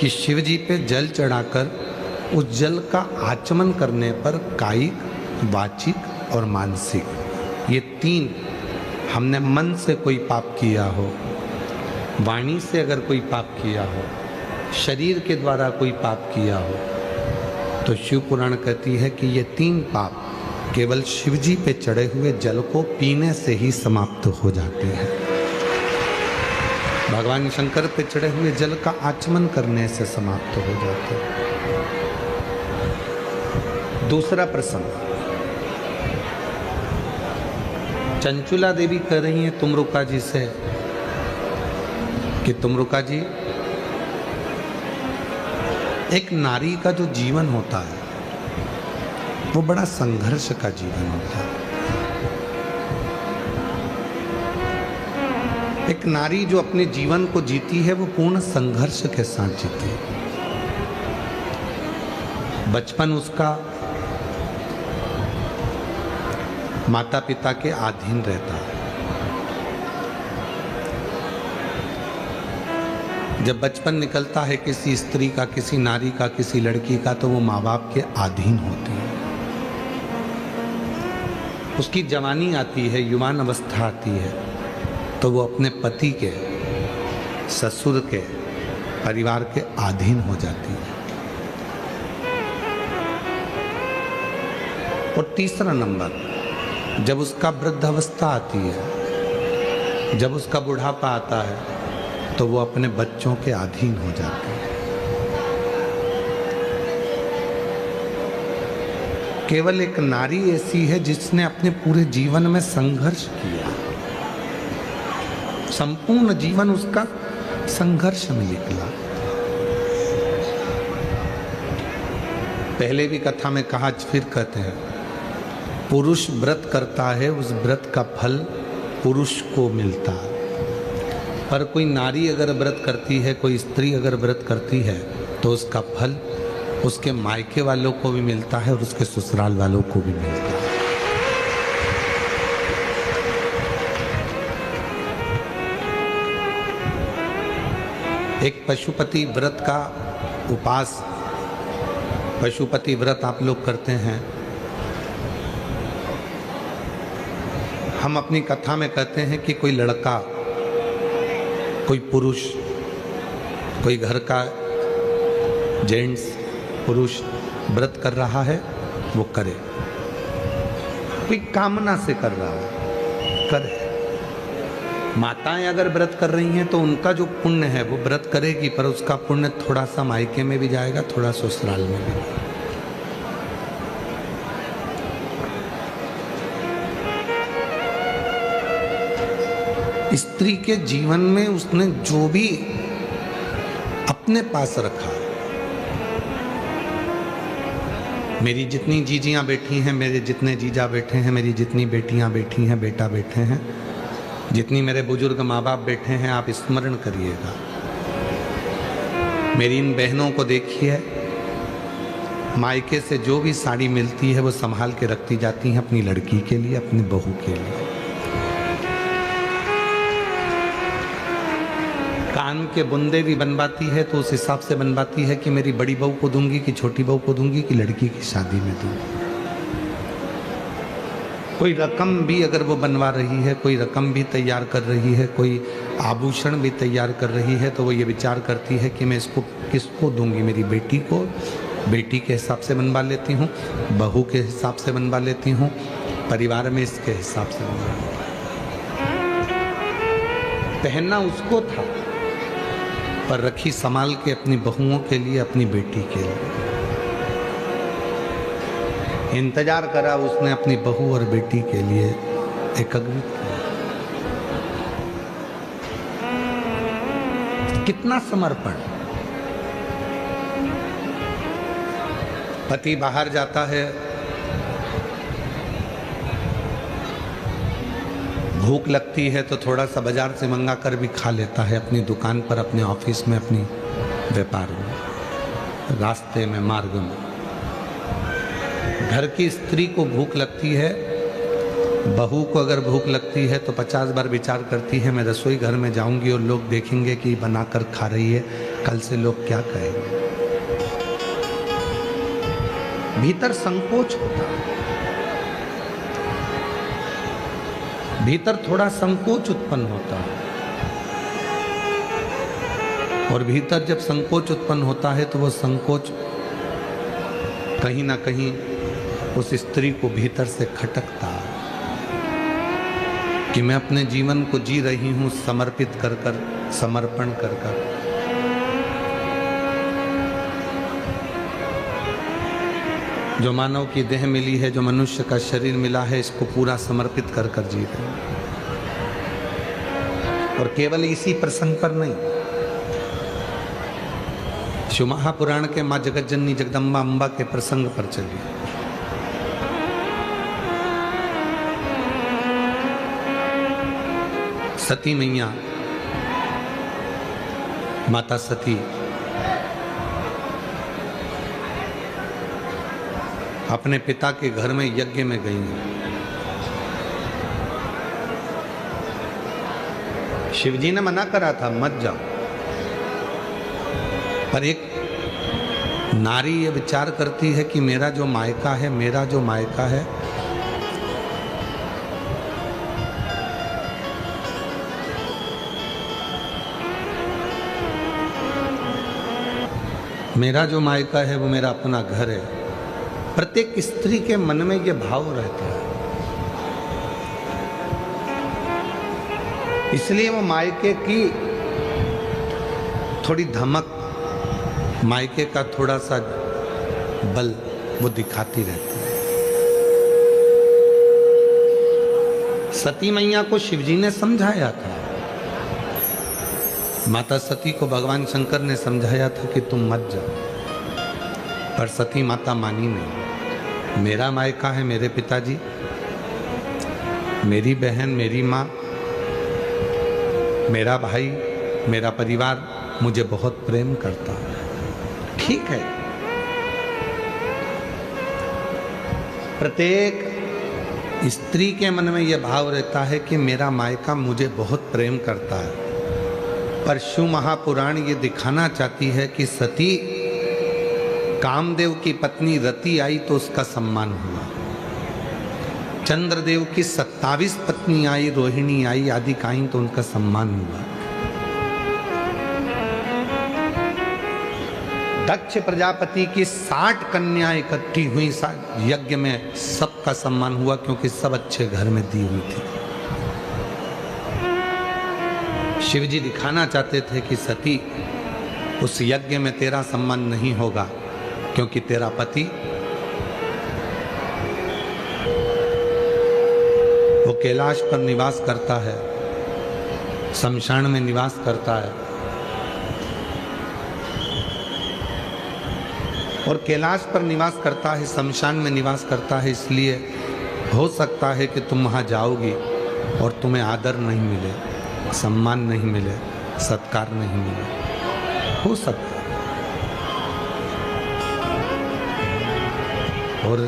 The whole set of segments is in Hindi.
कि शिव जी पे जल चढ़ाकर उस जल का आचमन करने पर कायिक, वाचिक और मानसिक ये 3 हमने मन से कोई पाप किया हो, वाणी से अगर कोई पाप किया हो, शरीर के द्वारा कोई पाप किया हो, तो शिव पुराण कहती है कि ये 3 पाप केवल शिव जी पे चढ़े हुए जल को पीने से ही समाप्त हो जाते हैं। भगवान शंकर पे चढ़े हुए जल का आचमन करने से समाप्त हो जाते हैं। दूसरा प्रसंग, चंचुला देवी कह रही हैं तुमरुका जी से कि तुमरुका जी, एक नारी का जो जीवन होता है वो बड़ा संघर्ष का जीवन होता है। एक नारी जो अपने जीवन को जीती है वो पूर्ण संघर्ष के साथ जीती है। बचपन उसका माता पिता के अधीन रहता है। जब बचपन निकलता है किसी स्त्री का, किसी नारी का, किसी लड़की का, तो वो माँ बाप के अधीन होती है। उसकी जवानी आती है, युवान अवस्था आती है, तो वो अपने पति के, ससुर के, परिवार के अधीन हो जाती है। और तीसरा नंबर, जब उसका वृद्धावस्था आती है, जब उसका बुढ़ापा आता है, तो वो अपने बच्चों के अधीन हो जाती है। केवल एक नारी ऐसी है जिसने अपने पूरे जीवन में संघर्ष किया। संपूर्ण जीवन उसका संघर्ष में निकला। पहले भी कथा में कहा, फिर कहते हैं, पुरुष व्रत करता है, उस व्रत का फल पुरुष को मिलता है। पर कोई नारी अगर व्रत करती है, कोई स्त्री अगर व्रत करती है, तो उसका फल उसके मायके वालों को भी मिलता है और उसके ससुराल वालों को भी मिलता है। एक पशुपति व्रत का उपास, पशुपति व्रत आप लोग करते हैं। हम अपनी कथा में कहते हैं कि कोई लड़का, कोई पुरुष, कोई घर का जेंट्स पुरुष व्रत कर रहा है, वो करे। कोई कामना से कर रहा है, करे। माताएं अगर व्रत कर रही हैं तो उनका जो पुण्य है वो व्रत करेगी, पर उसका पुण्य थोड़ा सा मायके में भी जाएगा, थोड़ा ससुराल में भी। स्त्री के जीवन में उसने जो भी अपने पास रखा, मेरी जितनी जीजियां बैठी हैं, मेरे जितने जीजा बैठे हैं, मेरी जितनी बेटियां बैठी हैं, बेटा बैठे हैं, जितनी मेरे बुजुर्ग माँ बाप बैठे हैं, आप स्मरण करिएगा। मेरी इन बहनों को देखिए, मायके से जो भी साड़ी मिलती है वो संभाल के रखती जाती हैं अपनी लड़की के लिए, अपनी बहू के लिए। कान के बुंदे भी बनवाती है तो उस हिसाब से बनवाती है कि मेरी बड़ी बहू को दूंगी कि छोटी बहू को दूंगी कि लड़की की शादी में दूंगी। कोई रकम भी अगर वो बनवा रही है, कोई रकम भी तैयार कर रही है, कोई आभूषण भी तैयार कर रही है, तो वो ये विचार करती है कि मैं इसको किसको दूंगी। मेरी बेटी को बेटी के हिसाब से बनवा लेती हूँ, बहू के हिसाब से बनवा लेती हूँ, परिवार में इसके हिसाब से बनवा लेती हूँ। पहनना उसको था, पर रखी संभाल के अपनी बहुओं के लिए, अपनी बेटी के लिए। इंतजार करा उसने अपनी बहू और बेटी के लिए, एकत्रित किया। कितना समर्पण। पति बाहर जाता है, भूख लगती है तो थोड़ा सा बाजार से मंगा कर भी खा लेता है, अपनी दुकान पर, अपने ऑफिस में, अपनी व्यापार में, रास्ते में, मार्ग में। घर की स्त्री को भूख लगती है, बहू को अगर भूख लगती है तो 50 बार विचार करती है मैं रसोई घर में जाऊंगी और लोग देखेंगे कि बनाकर खा रही है, कल से लोग क्या कहेंगे। भीतर संकोच होता है, भीतर थोड़ा संकोच उत्पन्न होता है, और भीतर जब संकोच उत्पन्न होता है तो वो संकोच कहीं ना कहीं उस स्त्री को भीतर से खटकता है कि मैं अपने जीवन को जी रही हूं समर्पित कर कर, समर्पण कर कर। जो मानव की देह मिली है, जो मनुष्य का शरीर मिला है, इसको पूरा समर्पित कर कर जी रहे हैं। और केवल इसी प्रसंग पर नहीं, शिव महापुराण के मां जगतजननी जगदम्बा अम्बा के प्रसंग पर चलिए। सती मैया, माता सती अपने पिता के घर में यज्ञ में गई हैं। शिवजी ने मना करा था मत जाओ, पर एक नारी ये विचार करती है कि मेरा जो मायका है, मेरा जो मायका है, मेरा जो मायका है वो मेरा अपना घर है। प्रत्येक स्त्री के मन में ये भाव रहता है, इसलिए वो मायके की थोड़ी धमक, मायके का थोड़ा सा बल वो दिखाती रहती है। सती मैया को शिवजी ने समझाया था, माता सती को भगवान शंकर ने समझाया था कि तुम मत जाओ, पर सती माता मानी नहीं। मेरा मायका है मेरे पिताजी, मेरी बहन, मेरी माँ, मेरा भाई, मेरा परिवार मुझे बहुत प्रेम करता है। ठीक है, प्रत्येक स्त्री के मन में यह भाव रहता है कि मेरा मायका मुझे बहुत प्रेम करता है, पर शिव महापुराण ये दिखाना चाहती है कि सती कामदेव की पत्नी रति आई तो उसका सम्मान हुआ, चंद्रदेव की 27 पत्नी आई, रोहिणी आई, आदि आई तो उनका सम्मान हुआ। दक्ष प्रजापति की 60 कन्या इकट्ठी हुई यज्ञ में, सबका सम्मान हुआ क्योंकि सब अच्छे घर में दी हुई थी। शिवजी दिखाना चाहते थे कि सती उस यज्ञ में तेरा सम्मान नहीं होगा क्योंकि तेरा पति वो कैलाश पर निवास करता है, शमशान में निवास करता है, और कैलाश पर निवास करता है, शमशान में निवास करता है, इसलिए हो सकता है कि तुम वहां जाओगी और तुम्हें आदर नहीं मिले, सम्मान नहीं मिले, सत्कार नहीं मिले, हो सकता है। और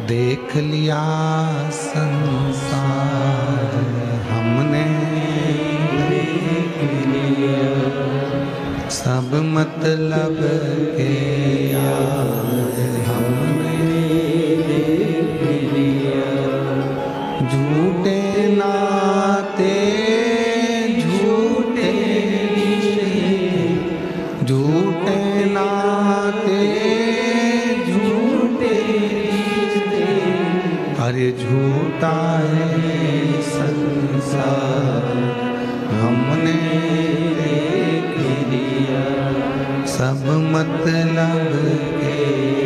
देख लिया संसार हमने, देख लिया सब मतलब के यार हमने, देख लिया झूठे नाते, झूठे नाते, झूठे, अरे झूठा है संसार हमने देख लिया, सब मतलब के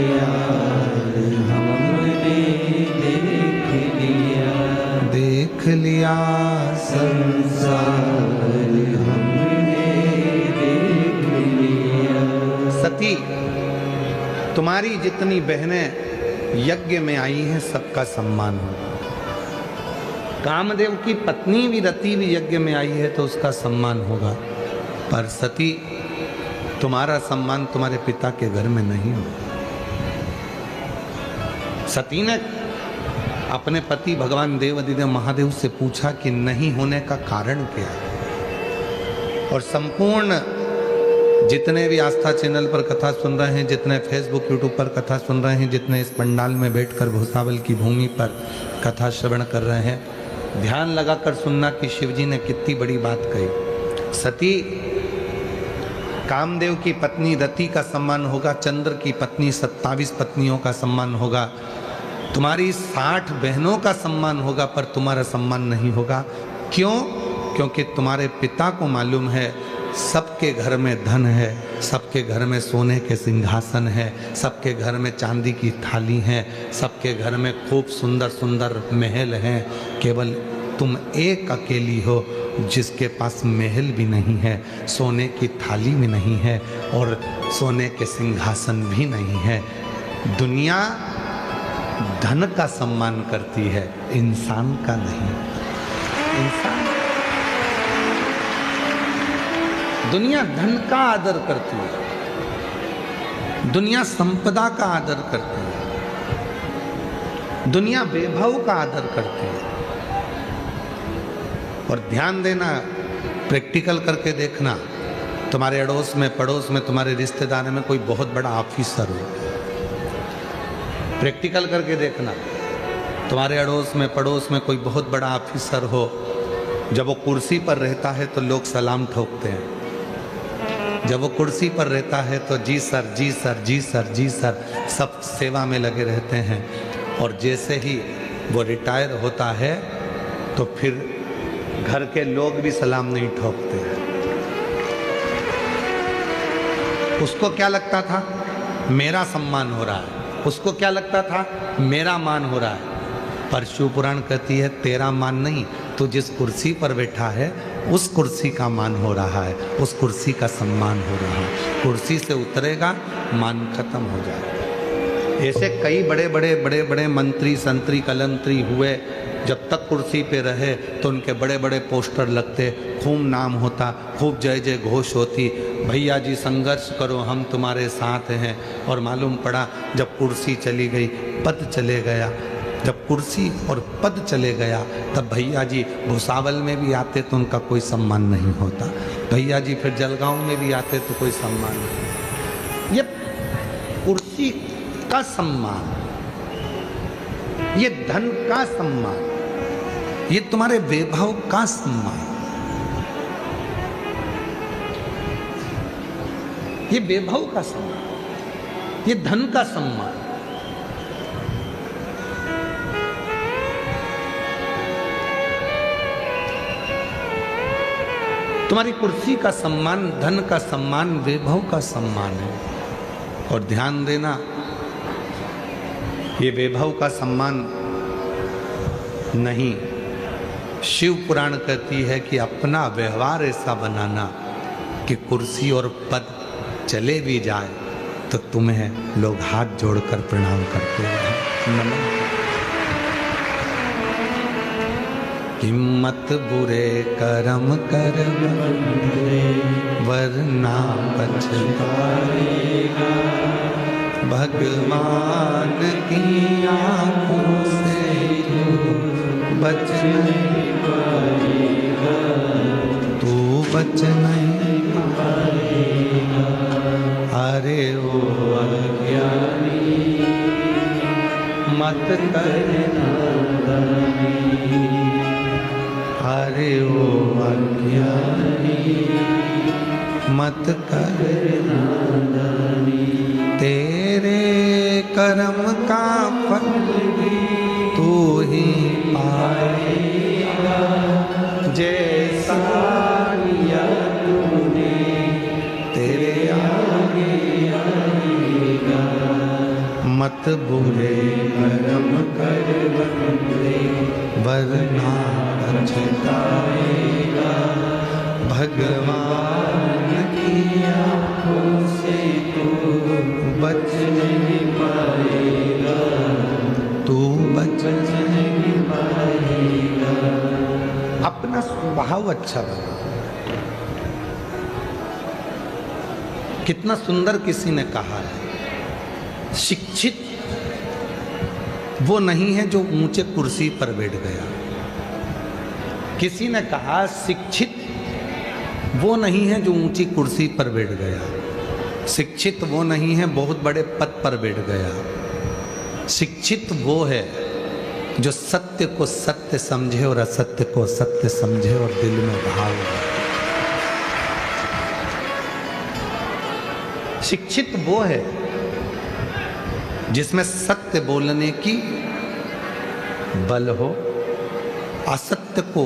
यार हमने देख लिया, देख लिया संसार हमने देख लिया। सती, तुम्हारी जितनी बहनें यज्ञ में आई हैं सबका सम्मान हो। कामदेव की पत्नी भी रति भी यज्ञ में आई है तो उसका सम्मान होगा, पर सती तुम्हारा सम्मान तुम्हारे पिता के घर में नहीं हो। सती ने अपने पति भगवान देवाधिदेव महादेव से पूछा कि नहीं होने का कारण क्या है। और संपूर्ण जितने भी आस्था चैनल पर कथा सुन रहे हैं, जितने फेसबुक यूट्यूब पर कथा सुन रहे हैं, जितने इस पंडाल में बैठकर भूसावल की भूमि पर कथा श्रवण कर रहे हैं, ध्यान लगाकर सुनना कि शिवजी ने कितनी बड़ी बात कही। सती कामदेव की पत्नी रति का सम्मान होगा, चंद्र की पत्नी 27 पत्नियों का सम्मान होगा, तुम्हारी 60 बहनों का सम्मान होगा, पर तुम्हारा सम्मान नहीं होगा। क्यों? क्योंकि तुम्हारे पिता को मालूम है सबके घर में धन है, सबके घर में सोने के सिंहासन है, सबके घर में चांदी की थाली है, सबके घर में खूब सुंदर सुंदर महल हैं। केवल तुम एक अकेली हो जिसके पास महल भी नहीं है, सोने की थाली भी नहीं है और सोने के सिंहासन भी नहीं है। दुनिया धन का सम्मान करती है, इंसान का नहीं। दुनिया धन का आदर करती है, दुनिया संपदा का आदर करती है, दुनिया वैभव का आदर करती है। और ध्यान देना, प्रैक्टिकल करके देखना, तुम्हारे अड़ोस में पड़ोस में तुम्हारे रिश्तेदार में कोई बहुत बड़ा ऑफिसर हो, प्रैक्टिकल करके देखना, तुम्हारे अड़ोस में पड़ोस में कोई बहुत बड़ा ऑफिसर हो, जब वो कुर्सी पर रहता है तो लोग सलाम ठोकते हैं, जब वो कुर्सी पर रहता है तो जी सर जी सर जी सर जी सर सब सेवा में लगे रहते हैं। और जैसे ही वो रिटायर होता है तो फिर घर के लोग भी सलाम नहीं ठोकते हैं। उसको क्या लगता था? मेरा सम्मान हो रहा है। उसको क्या लगता था? मेरा मान हो रहा है। पर शिव पुराण कहती है तेरा मान नहीं, तो जिस कुर्सी पर बैठा है उस कुर्सी का मान हो रहा है, उस कुर्सी का सम्मान हो रहा है। कुर्सी से उतरेगा, मान खत्म हो जाएगा। ऐसे कई बड़े बड़े बड़े बड़े मंत्री संतरी कलंतरी हुए, जब तक कुर्सी पे रहे तो उनके बड़े बड़े पोस्टर लगते, खूब नाम होता, खूब जय जय घोष होती, भैया जी संघर्ष करो हम तुम्हारे साथ हैं। और मालूम पड़ा जब कुर्सी चली गई, पद चले गया। जब कुर्सी और पद चले गया तब भैया जी भुसावल में भी आते तो उनका कोई सम्मान नहीं होता, भैया जी फिर जलगांव में भी आते तो कोई सम्मान नहीं। ये कुर्सी का सम्मान, ये धन का सम्मान, ये तुम्हारे वैभव का सम्मान, ये वैभव का सम्मान, ये धन का सम्मान। तुम्हारी कुर्सी का सम्मान, धन का सम्मान, वैभव का सम्मान है। और ध्यान देना, ये वैभव का सम्मान नहीं, शिव पुराण कहती है कि अपना व्यवहार ऐसा बनाना कि कुर्सी और पद चले भी जाए तो तुम्हें लोग हाथ जोड़कर प्रणाम करते हैं। नमः। हिम्मत बुरे कर्म कर वरना पछताएगा, भगवान की आँखों से बच नहीं पाएगा, तू बच नहीं पाएगा। अरे ओ अज्ञानी मत करना, अरे ओ अज्ञानी मत करना, तेरे कर्म का फल तू ही पाएगा, जैसा लिया तूने तेरे आगे आएगा। मत बुरे कर्म कर वरना पछताएगा, भगवान की आँखों से तू बच नहीं पाएगा, तू बच नहीं पाएगा। अपना स्वभाव अच्छा बना। कितना सुंदर किसी ने कहा है, शिक्षित वो नहीं है जो ऊंचे कुर्सी पर बैठ गया। किसी ने कहा शिक्षित वो नहीं है जो ऊंची कुर्सी पर बैठ गया, शिक्षित वो नहीं है बहुत बड़े पद पर बैठ गया, शिक्षित वो है जो सत्य को सत्य समझे और असत्य को सत्य समझे और दिल में भाव रखे। शिक्षित वो है जिसमें सत्य बोलने की बल हो, असत्य को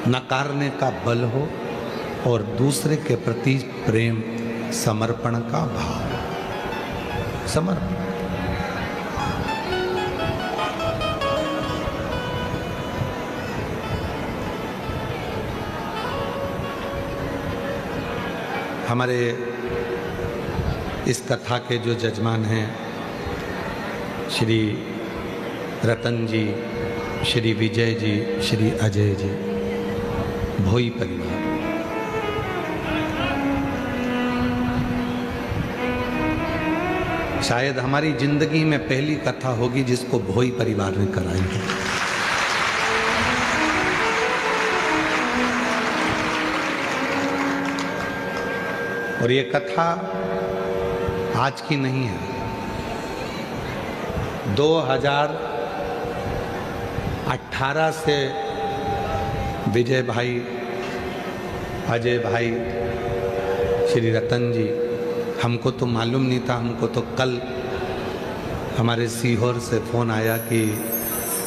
नकारने का बल हो और दूसरे के प्रति प्रेम समर्पण का भाव। समर्पण हमारे इस कथा के जो जजमान हैं श्री रतन जी, श्री विजय जी, श्री अजय जी, भोई परिवार। शायद हमारी जिंदगी में पहली कथा होगी जिसको भोई परिवार ने कराई है। और ये कथा आज की नहीं है, 2018 से विजय भाई, अजय भाई, श्री रतन जी, हमको तो मालूम नहीं था। हमको तो कल हमारे सीहोर से फ़ोन आया कि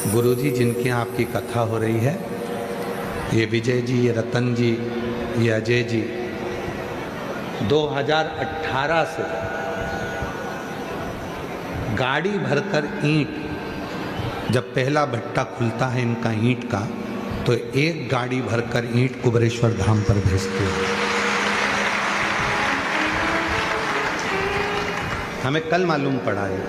गुरुजी जिनके यहाँ आपकी कथा हो रही है, ये विजय जी, ये रतन जी, ये अजय जी 2018 से गाड़ी भरकर ईंट, जब पहला भट्टा खुलता है इनका ईंट का, तो एक गाड़ी भरकर ईंट कुबरेश्वर धाम पर भेजते हैं। हमें कल मालूम पड़ा है।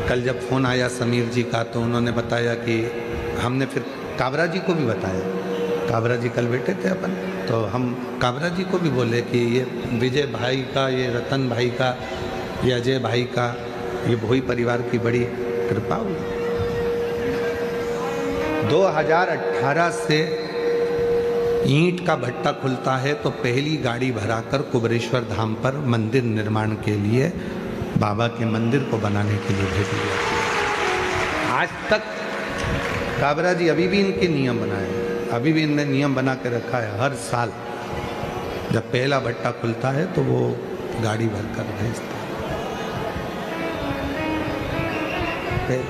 कल जब फोन आया समीर जी का तो उन्होंने बताया कि हमने फिर काबरा जी को भी बताया। काबरा जी कल बैठे थे अपन, तो हम काबरा जी को भी बोले कि ये विजय भाई का, ये रतन भाई का, ये अजय भाई का, ये भोई परिवार की बड़ी कृपा हुई। 2018 से ईंट का भट्टा खुलता है तो पहली गाड़ी भराकर कुबरेश्वर धाम पर मंदिर निर्माण के लिए, बाबा के मंदिर को बनाने के लिए भेज दिया। आज तक काबरा जी अभी भी इनके नियम बनाए, अभी भी इनने नियम बना के रखा है। हर साल जब पहला भट्टा खुलता है तो वो गाड़ी भरकर भेजता है।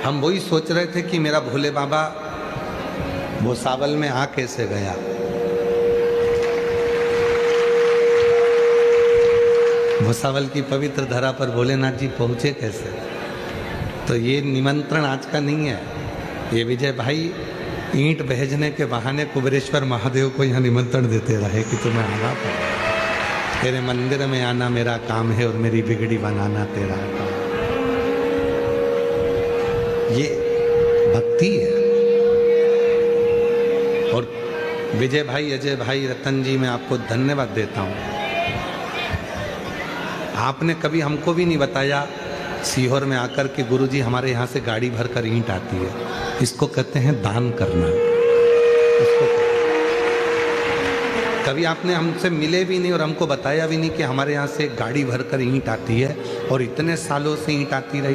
हम वही सोच रहे थे कि मेरा भोले बाबा भूसावल में आ कैसे गया। भूसावल की पवित्र धरा पर भोलेनाथ जी पहुंचे कैसे। तो ये निमंत्रण आज का नहीं है। ये विजय भाई ईंट भेजने के बहाने कुबरेश्वर महादेव को यहाँ निमंत्रण देते रहे कि तुम्हें आना पड़ेगा, तेरे मंदिर में आना मेरा काम है और मेरी बिगड़ी बनाना तेरा काम। ये भक्ति है। और विजय भाई, अजय भाई, रतन जी, मैं आपको धन्यवाद देता हूँ। आपने कभी हमको भी नहीं बताया सीहोर में आकर के गुरुजी हमारे यहाँ से गाड़ी भरकर ईंट आती है। इसको कहते हैं दान करना। इसको कभी आपने हमसे मिले भी नहीं और हमको बताया भी नहीं कि हमारे यहाँ से गाड़ी भरकर ईंट आती है और इतने सालों से ईंट आती रही।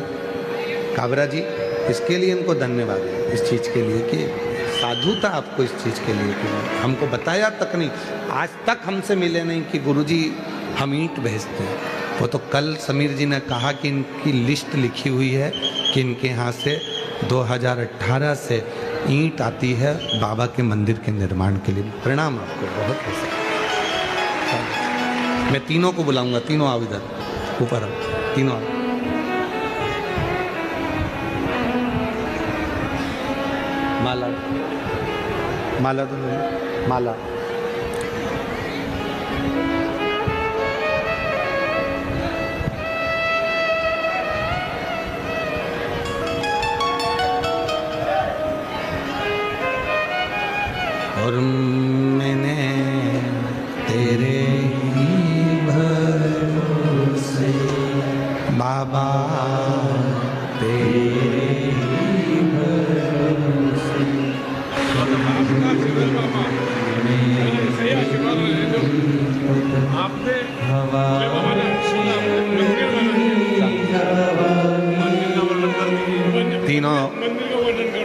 काबरा जी, इसके लिए इनको धन्यवाद है, इस चीज़ के लिए कि साधुता आपको इस चीज़ के लिए कि हमको बताया तक नहीं। आज तक हमसे मिले नहीं कि गुरुजी हम ईंट भेजते हैं। वो तो कल समीर जी ने कहा कि इनकी लिस्ट लिखी हुई है कि इनके यहाँ से 2018 से ईंट आती है बाबा के मंदिर के निर्माण के लिए। प्रणाम आपको बहुत ऐसा। मैं तीनों को बुलाऊंगा, तीनों आओ इधर ऊपर आओ, तीनों आओ। माला माला तो माला और मैंने तेरे ही भर तीनों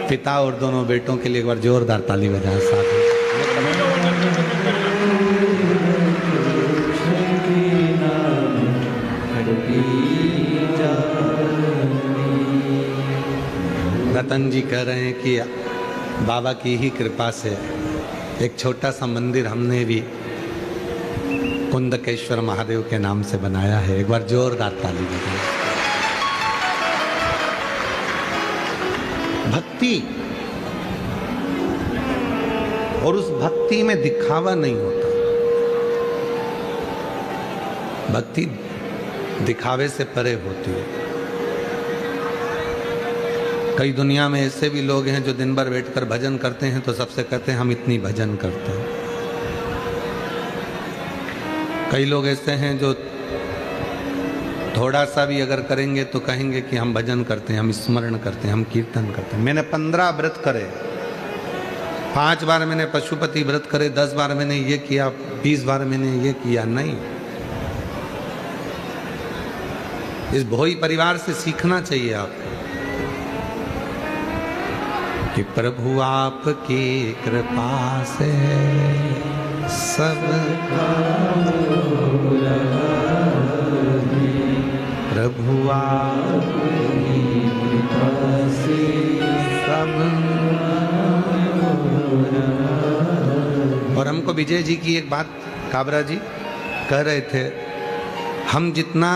पिता और दोनों बेटों के लिए एक बार जोरदार ताली बजाएं साथ में। रतन जी कह रहे हैं कि बाबा की ही कृपा से एक छोटा सा मंदिर हमने भी कुंदकेश्वर महादेव के नाम से बनाया है। एक बार जोरदार ताली बजाएं। भक्ति, और उस भक्ति में दिखावा नहीं होता। भक्ति दिखावे से परे होती है। कई दुनिया में ऐसे भी लोग हैं जो दिन भर बैठकर भजन करते हैं तो सबसे कहते हैं हम इतनी भजन करते हैं। कई लोग ऐसे हैं जो थोड़ा सा भी अगर करेंगे तो कहेंगे कि हम भजन करते हैं, हम स्मरण करते हैं, हम कीर्तन करते हैं। मैंने 15 व्रत करे, 5 बार मैंने पशुपति व्रत करे, 10 बार मैंने ये किया, 20 बार मैंने ये किया। नहीं, इस भोई परिवार से सीखना चाहिए आपको कि प्रभु आपकी कृपा से सब प्रभु आपकी कृपा से सब। और हमको विजय जी की एक बात काबरा जी कह रहे थे, हम जितना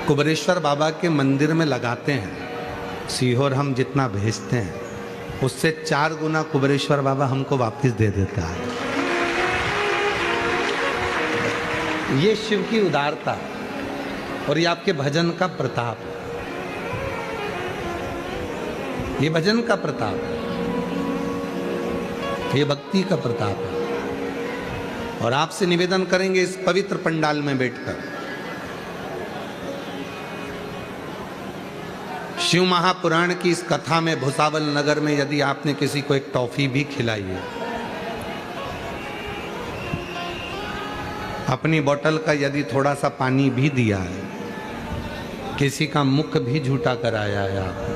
कुबरेश्वर बाबा के मंदिर में लगाते हैं, सीहोर हम जितना भेजते हैं, उससे 4 गुना कुबरेश्वर बाबा हमको वापस दे देता है। ये शिव की उदारता और ये आपके भजन का प्रताप, ये भजन का प्रताप, ये भक्ति का प्रताप है। और आपसे निवेदन करेंगे इस पवित्र पंडाल में बैठकर, शिव महापुराण की इस कथा में भुसावल नगर में यदि आपने किसी को एक टॉफी भी खिलाई है, अपनी बोतल का यदि थोड़ा सा पानी भी दिया है, किसी का मुख भी झूठा कराया है आपने,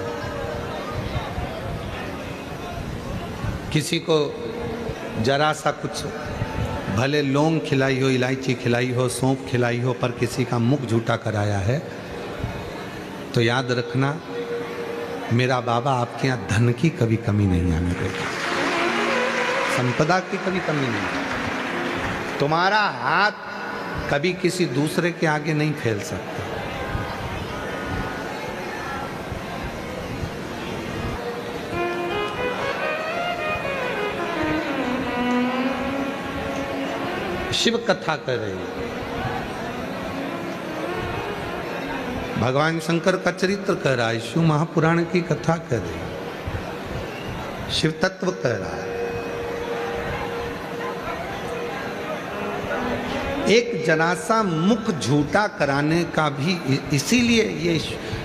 किसी को जरा सा कुछ भले लौंग खिलाई हो, इलायची खिलाई हो, सौंफ खिलाई हो, पर किसी का मुख झूठा कराया है, तो याद रखना मेरा बाबा आपके यहाँ धन की कभी कमी नहीं आने देगा, संपदा की कभी कमी नहीं। तुम्हारा हाथ कभी किसी दूसरे के आगे नहीं फैल सकता। शिव कथा कर रही है, भगवान शंकर का चरित्र कह रहा है, शिव महापुराण की कथा कर रही है, शिव तत्व कह रहा है। एक जरा सा मुख झूठा कराने का भी इसीलिए ये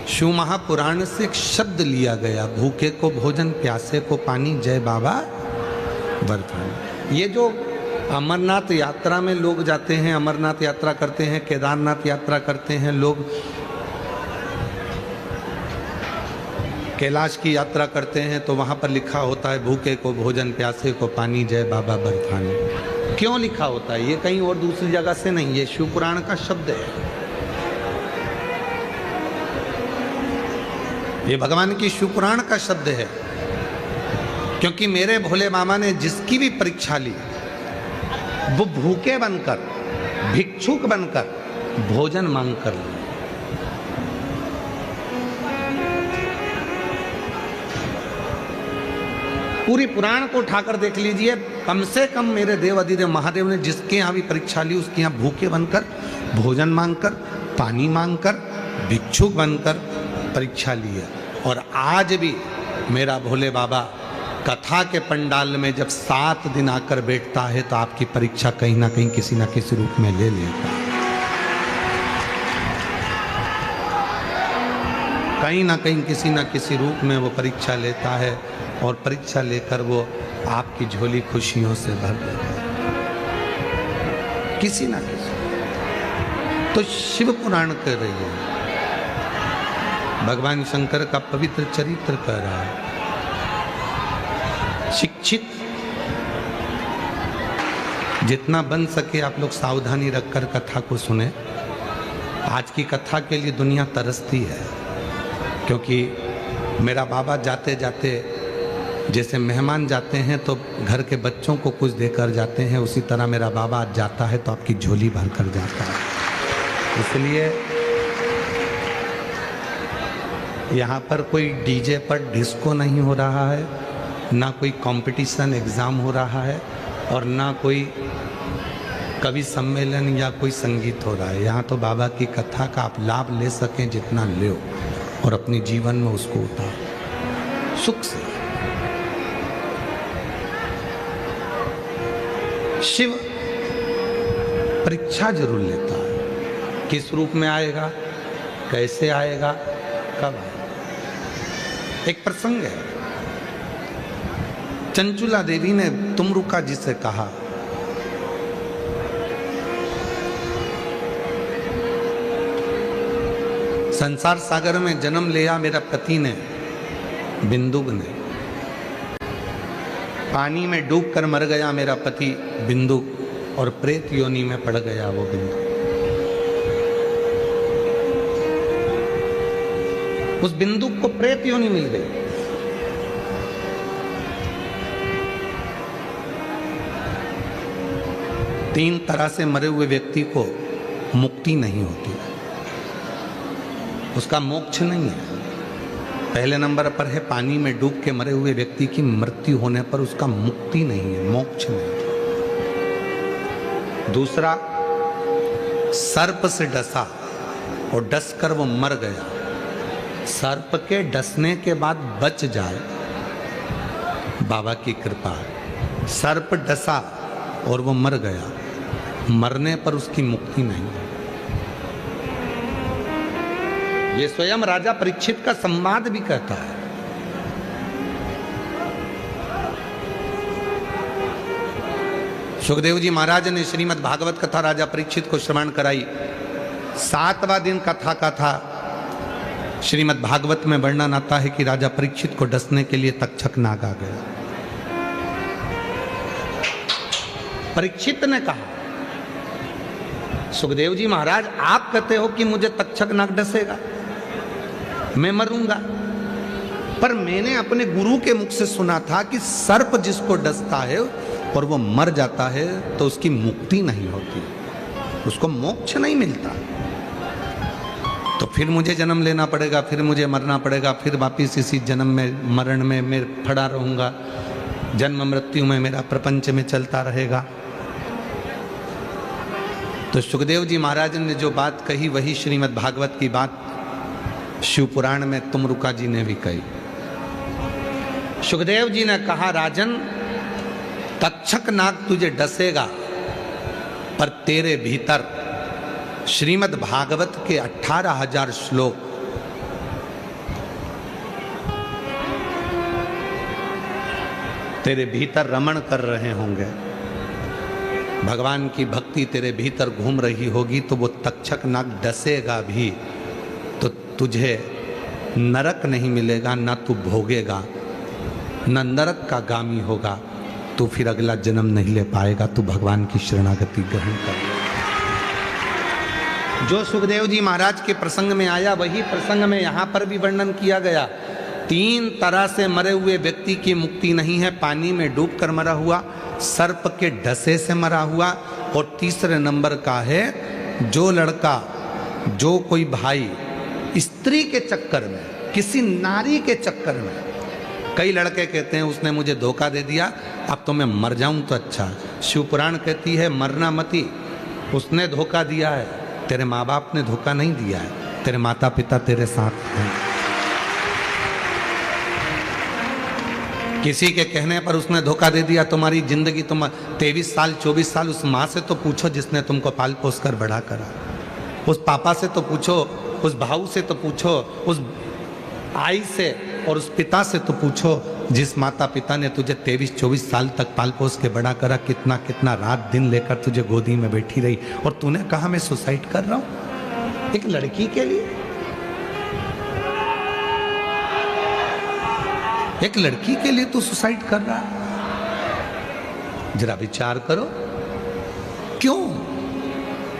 शिव महापुराण से एक शब्द लिया गया, भूखे को भोजन, प्यासे को पानी, जय बाबा बर्फानी। ये जो अमरनाथ यात्रा में लोग जाते हैं, अमरनाथ यात्रा करते हैं, केदारनाथ यात्रा करते हैं लोग, कैलाश की यात्रा करते हैं, तो वहाँ पर लिखा होता है भूखे को भोजन, प्यासे को पानी, जय बाबा बर्फानी। क्यों लिखा होता है? ये कहीं और दूसरी जगह से नहीं, ये शिव पुराण का शब्द है, ये भगवान की शिव पुराण का शब्द है। क्योंकि मेरे भोले बाबा ने जिसकी भी परीक्षा ली, वो भूखे बनकर, भिक्षुक बनकर, भोजन मांग कर ली। पूरी पुराण को उठाकर देख लीजिए, कम से कम मेरे देव अधिदेव महादेव ने जिसके यहाँ भी परीक्षा ली, उसके यहाँ भूखे बनकर, भोजन मांगकर, पानी मांगकर, भिक्षुक बनकर परीक्षा ली है। और आज भी मेरा भोले बाबा कथा के पंडाल में जब 7 दिन आकर बैठता है, तो आपकी परीक्षा कहीं ना कहीं किसी ना किसी रूप में ले लेता है, कहीं ना कहीं किसी ना किसी रूप में वो परीक्षा लेता है। और परीक्षा लेकर वो आपकी झोली खुशियों से भर देगा, किसी ना किसी। तो शिव पुराण कह रही है, भगवान शंकर का पवित्र चरित्र कह रहा है। शिक्षित जितना बन सके आप लोग सावधानी रखकर कथा को सुने। आज की कथा के लिए दुनिया तरसती है, क्योंकि मेरा बाबा जाते जाते जैसे मेहमान जाते हैं तो घर के बच्चों को कुछ देकर जाते हैं, उसी तरह मेरा बाबा आज जाता है तो आपकी झोली भर कर जाता है। इसलिए यहाँ पर कोई डीजे पर डिस्को नहीं हो रहा है, ना कोई कंपटीशन एग्ज़ाम हो रहा है, और ना कोई कवि सम्मेलन या कोई संगीत हो रहा है। यहाँ तो बाबा की कथा का आप लाभ ले सकें जितना ले, और अपने जीवन में उसको उतार सुख से। शिव परीक्षा जरूर लेता है, किस रूप में आएगा, कैसे आएगा, कब आएगा। एक प्रसंग है, चंचुला देवी ने तुमरुका जी से कहा, संसार सागर में जन्म लिया मेरा पति ने, बिंदुक ने, पानी में डूबकर मर गया मेरा पति बिंदुक, और प्रेत योनि में पड़ गया वो बिंदुक। उस बिंदुक को प्रेत योनि मिल गई। तीन तरह से मरे हुए व्यक्ति को मुक्ति नहीं होती, उसका मोक्ष नहीं है। पहले नंबर पर है पानी में डूब के मरे हुए व्यक्ति की मृत्यु होने पर उसका मुक्ति नहीं है, मोक्ष नहीं। दूसरा, सर्प से डसा और डसकर वो मर गया, सर्प के डसने के बाद बच जाए, बाबा की कृपा है। सर्प डसा और वो मर गया, मरने पर उसकी मुक्ति नहीं है। ये स्वयं राजा परीक्षित का संवाद भी कहता है। सुखदेव जी महाराज ने श्रीमद् भागवत कथा राजा परीक्षित को श्रवण कराई। 7वां दिन कथा का था। श्रीमद् भागवत में वर्णन आता है कि राजा परीक्षित को डसने के लिए तक्षक नाग आ गया। परीक्षित ने कहा, सुखदेव जी महाराज आप कहते हो कि मुझे तक्षक नाग डसेगा, मैं मरूंगा, पर मैंने अपने गुरु के मुख से सुना था कि सर्प जिसको डसता है और वो मर जाता है तो उसकी मुक्ति नहीं होती, उसको मोक्ष नहीं मिलता। तो फिर मुझे जन्म लेना पड़ेगा, फिर मुझे मरना पड़ेगा, फिर वापिस इसी जन्म में मरण में मैं पड़ा रहूंगा, जन्म मृत्यु में मेरा प्रपंच में चलता रहेगा। तो सुखदेव जी महाराज ने जो बात कही वही श्रीमद् भागवत की बात शिव पुराण में तुमरुका जी ने भी कही। सुखदेव जी ने कहा, राजन तक्षक नाग तुझे डसेगा, पर तेरे भीतर श्रीमद् भागवत के 18,000 श्लोक तेरे भीतर रमण कर रहे होंगे, भगवान की भक्ति तेरे भीतर घूम रही होगी, तो वो तक्षक नाग डसेगा भी तो तुझे नरक नहीं मिलेगा, ना तू भोगेगा, ना नरक का गामी होगा, तू फिर अगला जन्म नहीं ले पाएगा, तू भगवान की शरणागति ग्रहण कर। जो सुखदेव जी महाराज के प्रसंग में आया वही प्रसंग में यहाँ पर भी वर्णन किया गया। 3 तरह से मरे हुए व्यक्ति की मुक्ति नहीं है, पानी में डूबकर मरा हुआ, सर्प के डसे से मरा हुआ, और तीसरे नंबर का है जो लड़का, जो कोई भाई स्त्री के चक्कर में, किसी नारी के चक्कर में, कई लड़के कहते हैं उसने मुझे धोखा दे दिया, अब तो मैं मर जाऊं तो अच्छा। शिव पुराण कहती है मरना मती, उसने धोखा दिया है, तेरे माँ बाप ने धोखा नहीं दिया है, तेरे माता पिता तेरे साथ हैं। किसी के कहने पर उसने धोखा दे दिया, तुम्हारी जिंदगी, तुम 23 साल 24 साल उस माँ से तो पूछो जिसने तुमको पाल पोस कर बड़ा करा, उस पापा से तो पूछो, उस भाऊ से तो पूछो, उस आई से और उस पिता से तो पूछो, जिस माता पिता ने तुझे 23-24 साल तक पाल पोस के बड़ा करा, कितना कितना रात दिन लेकर तुझे गोदी में बैठी रही, और तूने कहा मैं सुसाइड कर रहा हूं एक लड़की के लिए। एक लड़की के लिए तू सुसाइड कर रहा है। जरा विचार करो, क्यों,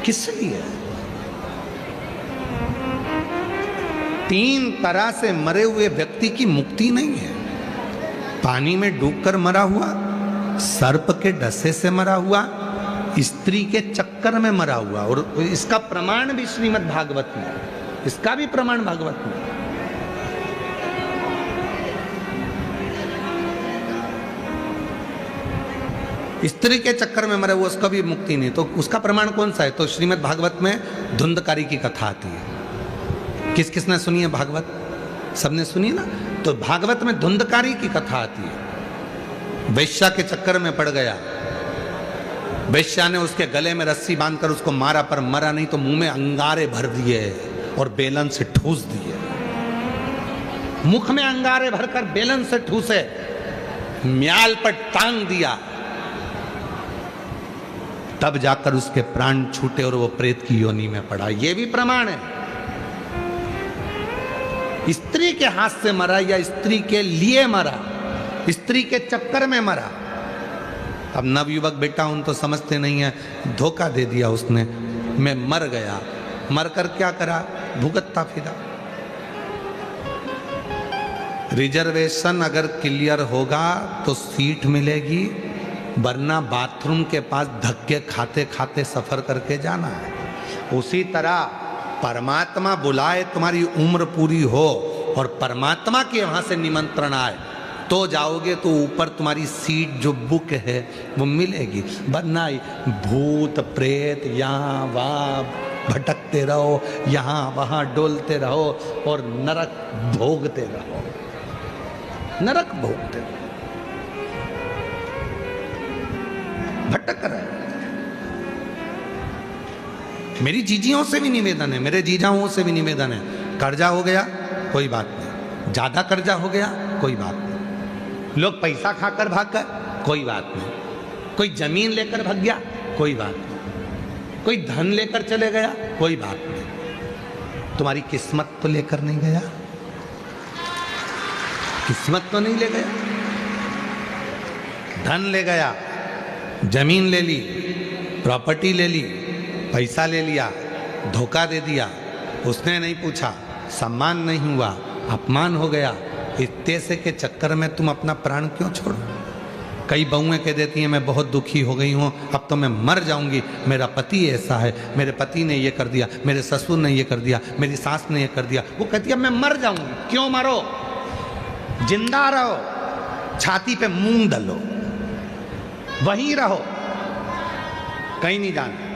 किस लिए? 3 तरह से मरे हुए व्यक्ति की मुक्ति नहीं है। पानी में डूबकर मरा हुआ, सर्प के डसे से मरा हुआ, स्त्री के चक्कर में मरा हुआ, और इसका प्रमाण भी श्रीमद् भागवत में, इसका भी प्रमाण भागवत में। स्त्री के चक्कर में मरा हुआ, उसका भी मुक्ति नहीं, तो उसका प्रमाण कौन सा है? तो श्रीमद् भागवत में धुंधकारी की कथा आती है। किस किसने सुनी है भागवत? सबने सुनी ना। तो भागवत में धुंधकारी की कथा आती है। वैश्या के चक्कर में पड़ गया, वैश्या ने उसके गले में रस्सी बांधकर उसको मारा, पर मरा नहीं, तो मुंह में अंगारे भर दिए और बेलन से ठूस दिए। मुख में अंगारे भरकर बेलन से ठूसे, म्याल पर टांग दिया, तब जाकर उसके प्राण छूटे और वो प्रेत की योनि में पड़ा। ये भी प्रमाण है। स्त्री के हाथ से मरा या स्त्री के लिए मरा, स्त्री के चक्कर में मरा। अब नवयुवक बेटा उन तो समझते नहीं है, धोखा दे दिया उसने, मैं मर गया। मरकर क्या करा? भुगतता फिरा। रिजर्वेशन अगर क्लियर होगा तो सीट मिलेगी, वरना बाथरूम के पास धक्के खाते खाते सफर करके जाना है। उसी तरह परमात्मा बुलाए, तुम्हारी उम्र पूरी हो और परमात्मा के वहां से निमंत्रण आए तो जाओगे, तो ऊपर तुम्हारी सीट जो बुक है वो मिलेगी। वरना भूत प्रेत यहाँ वहाँ भटकते रहो, यहाँ वहाँ डोलते रहो और नरक भोगते रहो, नरक भोगते रहो, भटक रहे। मेरी जीजियों से भी निवेदन है, मेरे जीजाओं से भी निवेदन है, कर्जा हो गया कोई बात नहीं, ज्यादा कर्जा हो गया कोई बात नहीं, लोग पैसा खाकर भाग गए कोई बात नहीं, कोई जमीन लेकर भाग गया कोई बात नहीं, कोई धन लेकर चले गया कोई बात नहीं, तुम्हारी किस्मत तो लेकर नहीं गया, किस्मत तो नहीं ले गया, धन ले गया, जमीन ले ली, प्रॉपर्टी ले ली, पैसा ले लिया, धोखा दे दिया, उसने नहीं पूछा, सम्मान नहीं हुआ, अपमान हो गया। इतने से के चक्कर में तुम अपना प्राण क्यों छोड़ो? कई बहुएं कह देती हैं मैं बहुत दुखी हो गई हूँ, अब तो मैं मर जाऊंगी, मेरा पति ऐसा है, मेरे पति ने ये कर दिया, मेरे ससुर ने ये कर दिया, मेरी सास ने ये कर दिया। वो कहती है मैं मर जाऊंगी। क्यों मरो? जिंदा रहो, छाती पे मूंग दलो, वहीं रहो, कहीं नहीं जाना।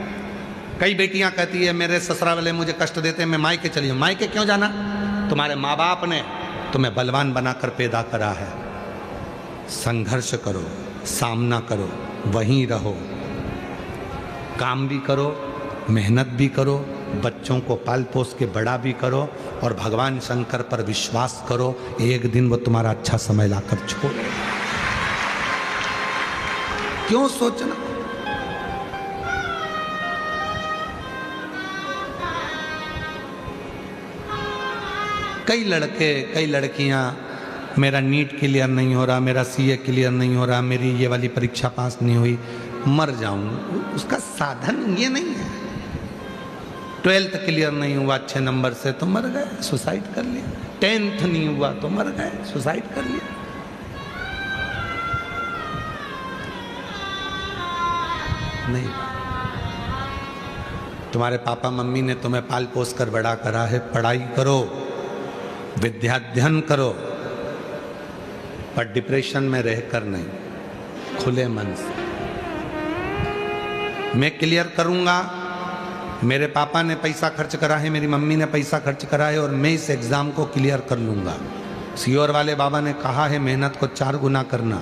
कई बेटियां कहती है मेरे ससुराल वाले मुझे कष्ट देते हैं, मैं मायके चली जाऊं। मायके क्यों जाना? तुम्हारे माँ बाप ने तुम्हें बलवान बनाकर पैदा करा है। संघर्ष करो, सामना करो, वहीं रहो, काम भी करो, मेहनत भी करो, बच्चों को पाल पोस के बड़ा भी करो, और भगवान शंकर पर विश्वास करो, एक दिन वो तुम्हारा अच्छा समय लाकर छोड़े। क्यों सोचना? कई लड़के, कई लड़कियां, मेरा नीट क्लियर नहीं हो रहा, मेरा सीए क्लियर नहीं हो रहा, मेरी ये वाली परीक्षा पास नहीं हुई, मर जाऊं। उसका साधन ये नहीं है। 12th क्लियर नहीं हुआ अच्छे नंबर से तो मर गए, सुसाइड कर लिया। 10th नहीं हुआ तो मर गए, सुसाइड कर लिया। नहीं, तुम्हारे पापा मम्मी ने तुम्हें पाल पोस कर बड़ा करा है, पढ़ाई करो, विद्याध्ययन करो, पर डिप्रेशन में रहकर नहीं, खुले मन से। मैं क्लियर करूंगा, मेरे पापा ने पैसा खर्च करा है, मेरी मम्मी ने पैसा खर्च करा है, और मैं इस एग्जाम को क्लियर कर लूंगा। सीओर वाले बाबा ने कहा है मेहनत को 4 गुना करना,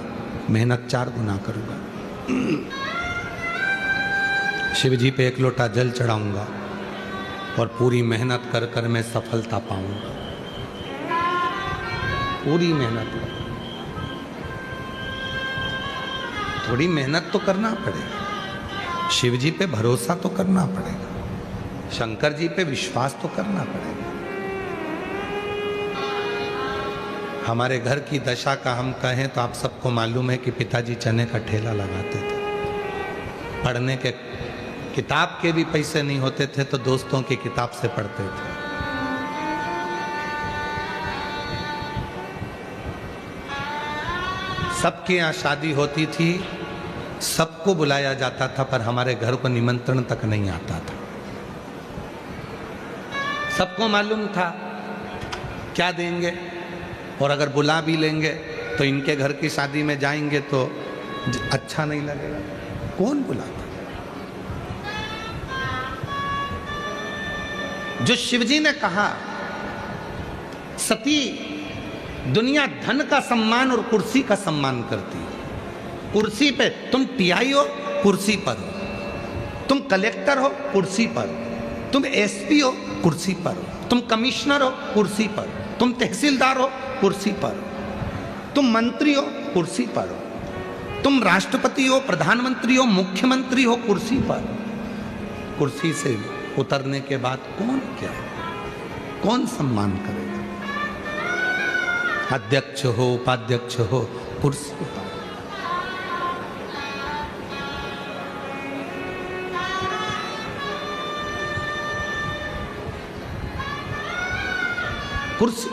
मेहनत 4 गुना करूंगा। शिव जी पे 1 लोटा जल चढ़ाऊंगा और पूरी मेहनत कर कर मैं सफलता पाऊंगा, पूरी मेहनत कर। थोड़ी मेहनत तो करना पड़ेगा, शिव जी पे भरोसा तो करना पड़ेगा, शंकर जी पे विश्वास तो करना पड़ेगा। हमारे घर की दशा का हम कहें तो आप सबको मालूम है कि पिताजी चने का ठेला लगाते थे। पढ़ने के किताब के भी पैसे नहीं होते थे तो दोस्तों की किताब से पढ़ते थे। सबके यहाँ शादी होती थी, सबको बुलाया जाता था, पर हमारे घर को निमंत्रण तक नहीं आता था। सबको मालूम था क्या देंगे, और अगर बुला भी लेंगे तो इनके घर की शादी में जाएंगे तो अच्छा नहीं लगेगा। कौन बुलाता? जो शिवजी ने कहा, सती दुनिया धन का सम्मान और कुर्सी का सम्मान करती है। कुर्सी पे तुम टीआई हो, कुर्सी पर हो, तुम कलेक्टर हो, कुर्सी पर हो, तुम एसपी हो, कुर्सी पर हो, तुम कमिश्नर हो, कुर्सी पर हो, तुम तहसीलदार हो, कुर्सी पर हो, तुम मंत्री हो, कुर्सी पर हो, तुम राष्ट्रपति हो, प्रधानमंत्री हो, मुख्यमंत्री हो, कुर्सी पर। कुर्सी से उतरने के बाद कौन क्या, कौन सम्मान करेगा? अध्यक्ष हो, उपाध्यक्ष हो, कुर्सी पर। कुर्सी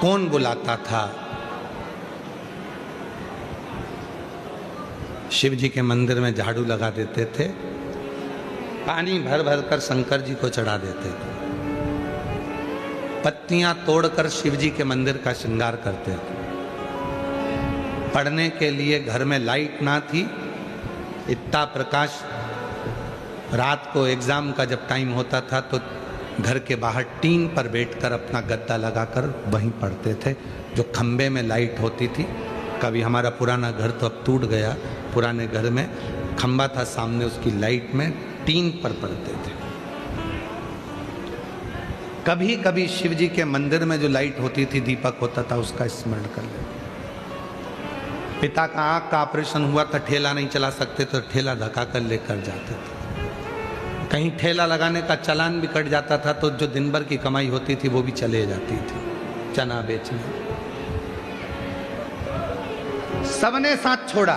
कौन बुलाता था? शिव जी के मंदिर में झाड़ू लगा देते थे, पानी भर भर कर शंकर जी को चढ़ा देते थे, पत्तियां तोड़कर शिव जी के मंदिर का श्रृंगार करते थे। पढ़ने के लिए घर में लाइट ना थी, इतना प्रकाश, रात को एग्जाम का जब टाइम होता था तो घर के बाहर टीन पर बैठकर अपना गद्दा लगाकर वहीं पढ़ते थे। जो खंबे में लाइट होती थी, कभी हमारा पुराना घर तो अब टूट गया, पुराने घर में खंबा था सामने, उसकी लाइट में टीन पर पढ़ते थे। कभी कभी शिव जी के मंदिर में जो लाइट होती थी, दीपक होता था, उसका स्मरण कर ले। पिता का आंख का ऑपरेशन हुआ था, ठेला नहीं चला सकते तो ठेला धक्का कर लेकर जाते थे। कहीं ठेला लगाने का चालान भी कट जाता था तो जो दिन भर की कमाई होती थी वो भी चले जाती थी चना बेचने। सबने साथ छोड़ा,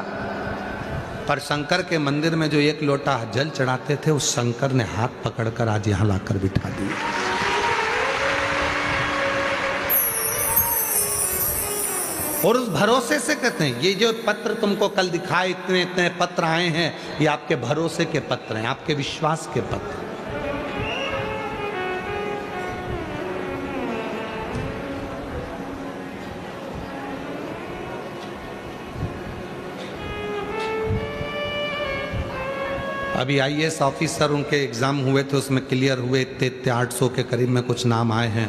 पर शंकर के मंदिर में जो एक लोटा जल चढ़ाते थे, उस शंकर ने हाथ पकड़कर आज यहां लाकर बिठा दिया। और उस भरोसे से कहते हैं, ये जो पत्र तुमको कल दिखाए, इतने इतने पत्र आए हैं, ये आपके भरोसे के पत्र हैं, आपके विश्वास के पत्र। अभी आईएएस ऑफिसर उनके एग्जाम हुए थे, उसमें क्लियर हुए, इतने 800 के करीब में कुछ नाम आए हैं।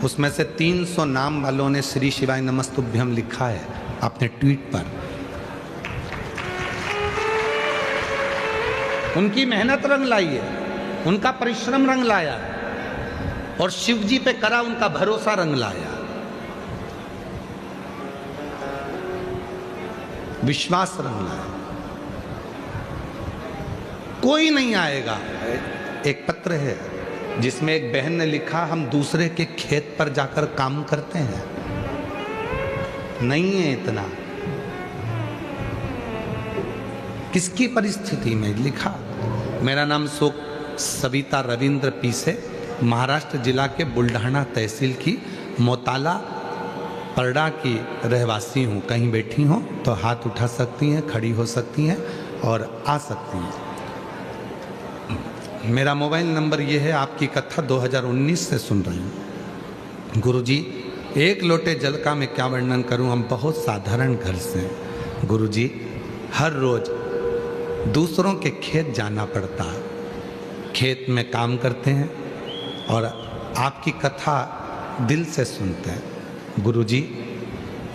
उसमें से 300 नाम वालों ने श्री शिवाय नमस्तुभ्यम लिखा है अपने ट्वीट पर। उनकी मेहनत रंग लाई है, उनका परिश्रम रंग लाया, और शिव जी पे करा उनका भरोसा रंग लाया, विश्वास रंग लाया। कोई नहीं आएगा। एक पत्र है जिसमें एक बहन ने लिखा, हम दूसरे के खेत पर जाकर काम करते हैं, नहीं है इतना। किसकी परिस्थिति में लिखा? मेरा नाम सविता रविंद्र पीसे, महाराष्ट्र जिला के बुल्ढाना तहसील की मोताला परडा की रहवासी हूँ। कहीं बैठी हो तो हाथ उठा सकती हैं, खड़ी हो सकती हैं और आ सकती हैं। मेरा मोबाइल नंबर ये है। आपकी कथा 2019 से सुन रही हूँ। गुरुजी, एक लोटे जल का मैं क्या वर्णन करूँ, हम बहुत साधारण घर से हैं। गुरुजी, हर रोज़ दूसरों के खेत जाना पड़ता है, खेत में काम करते हैं और आपकी कथा दिल से सुनते हैं। गुरुजी,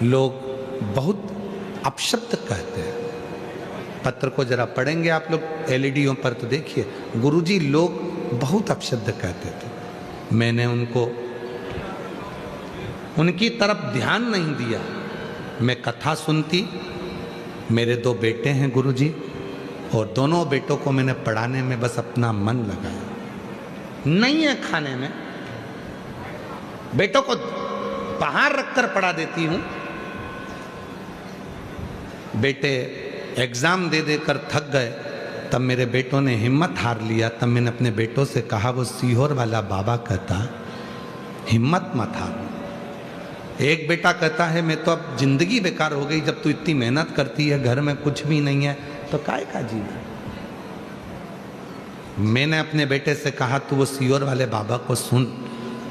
लोग बहुत अपशब्द कहते हैं। पत्र को जरा पढ़ेंगे आप लोग एलईडीओं पर तो देखिए, गुरुजी लोग बहुत अपशब्द कहते थे। मैंने उनको उनकी तरफ ध्यान नहीं दिया। मैं कथा सुनती, मेरे 2 बेटे हैं गुरुजी, और दोनों बेटों को मैंने पढ़ाने में बस अपना मन लगाया। नहीं है खाने में, बेटों को बाहर रखकर पढ़ा देती हूं। बेटे एग्जाम दे देकर थक गए, तब मेरे बेटों ने हिम्मत हार लिया। तब मैंने अपने बेटों से कहा, वो सीहोर वाला बाबा कहता हिम्मत मत हार। एक बेटा कहता है, मैं तो अब जिंदगी बेकार हो गई, जब तू इतनी मेहनत करती है, घर में कुछ भी नहीं है तो काय का जीना। मैंने अपने बेटे से कहा, तू वो सीहोर वाले बाबा को सुन।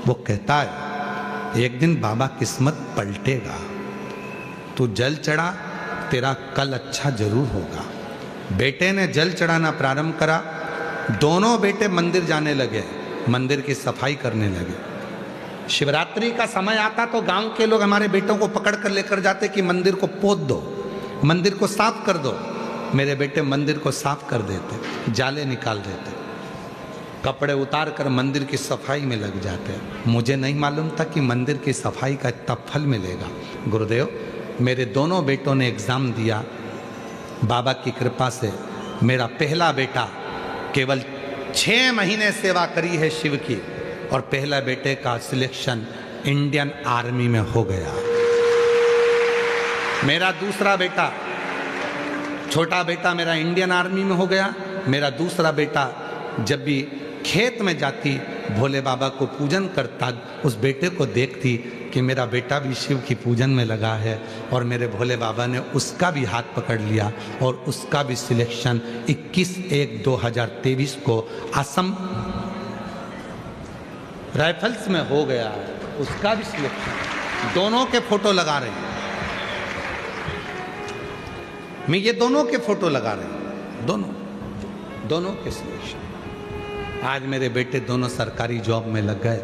वो कहता है, एक दिन बाबा किस्मत पलटेगा, तू जल चढ़ा, तेरा कल अच्छा जरूर होगा। बेटे ने जल चढ़ाना प्रारंभ करा। दोनों बेटे मंदिर जाने लगे, मंदिर की सफाई करने लगे। शिवरात्रि का समय आता तो गांव के लोग हमारे बेटों को पकड़ कर लेकर जाते कि मंदिर को पोत दो, मंदिर को साफ कर दो। मेरे बेटे मंदिर को साफ कर देते, जाले निकाल देते, कपड़े उतार कर मंदिर की सफाई में लग जाते। मुझे नहीं मालूम था कि मंदिर की सफाई का इतना फल मिलेगा। गुरुदेव, मेरे दोनों बेटों ने एग्ज़ाम दिया। बाबा की कृपा से मेरा पहला बेटा केवल 6 महीने सेवा करी है शिव की, और पहला बेटे का सिलेक्शन इंडियन आर्मी में हो गया। मेरा दूसरा बेटा, छोटा बेटा मेरा इंडियन आर्मी में हो गया। मेरा दूसरा बेटा जब भी खेत में जाती, भोले बाबा को पूजन करता, उस बेटे को देखती कि मेरा बेटा भी शिव की पूजन में लगा है, और मेरे भोले बाबा ने उसका भी हाथ पकड़ लिया और उसका भी सिलेक्शन 21/1/2023 को असम राइफल्स में हो गया है। उसका भी सिलेक्शन, दोनों के फोटो लगा रहे हैं। मैं ये दोनों के फोटो लगा रहे हैं, दोनों के सिलेक्शन। आज मेरे बेटे दोनों सरकारी जॉब में लग गए।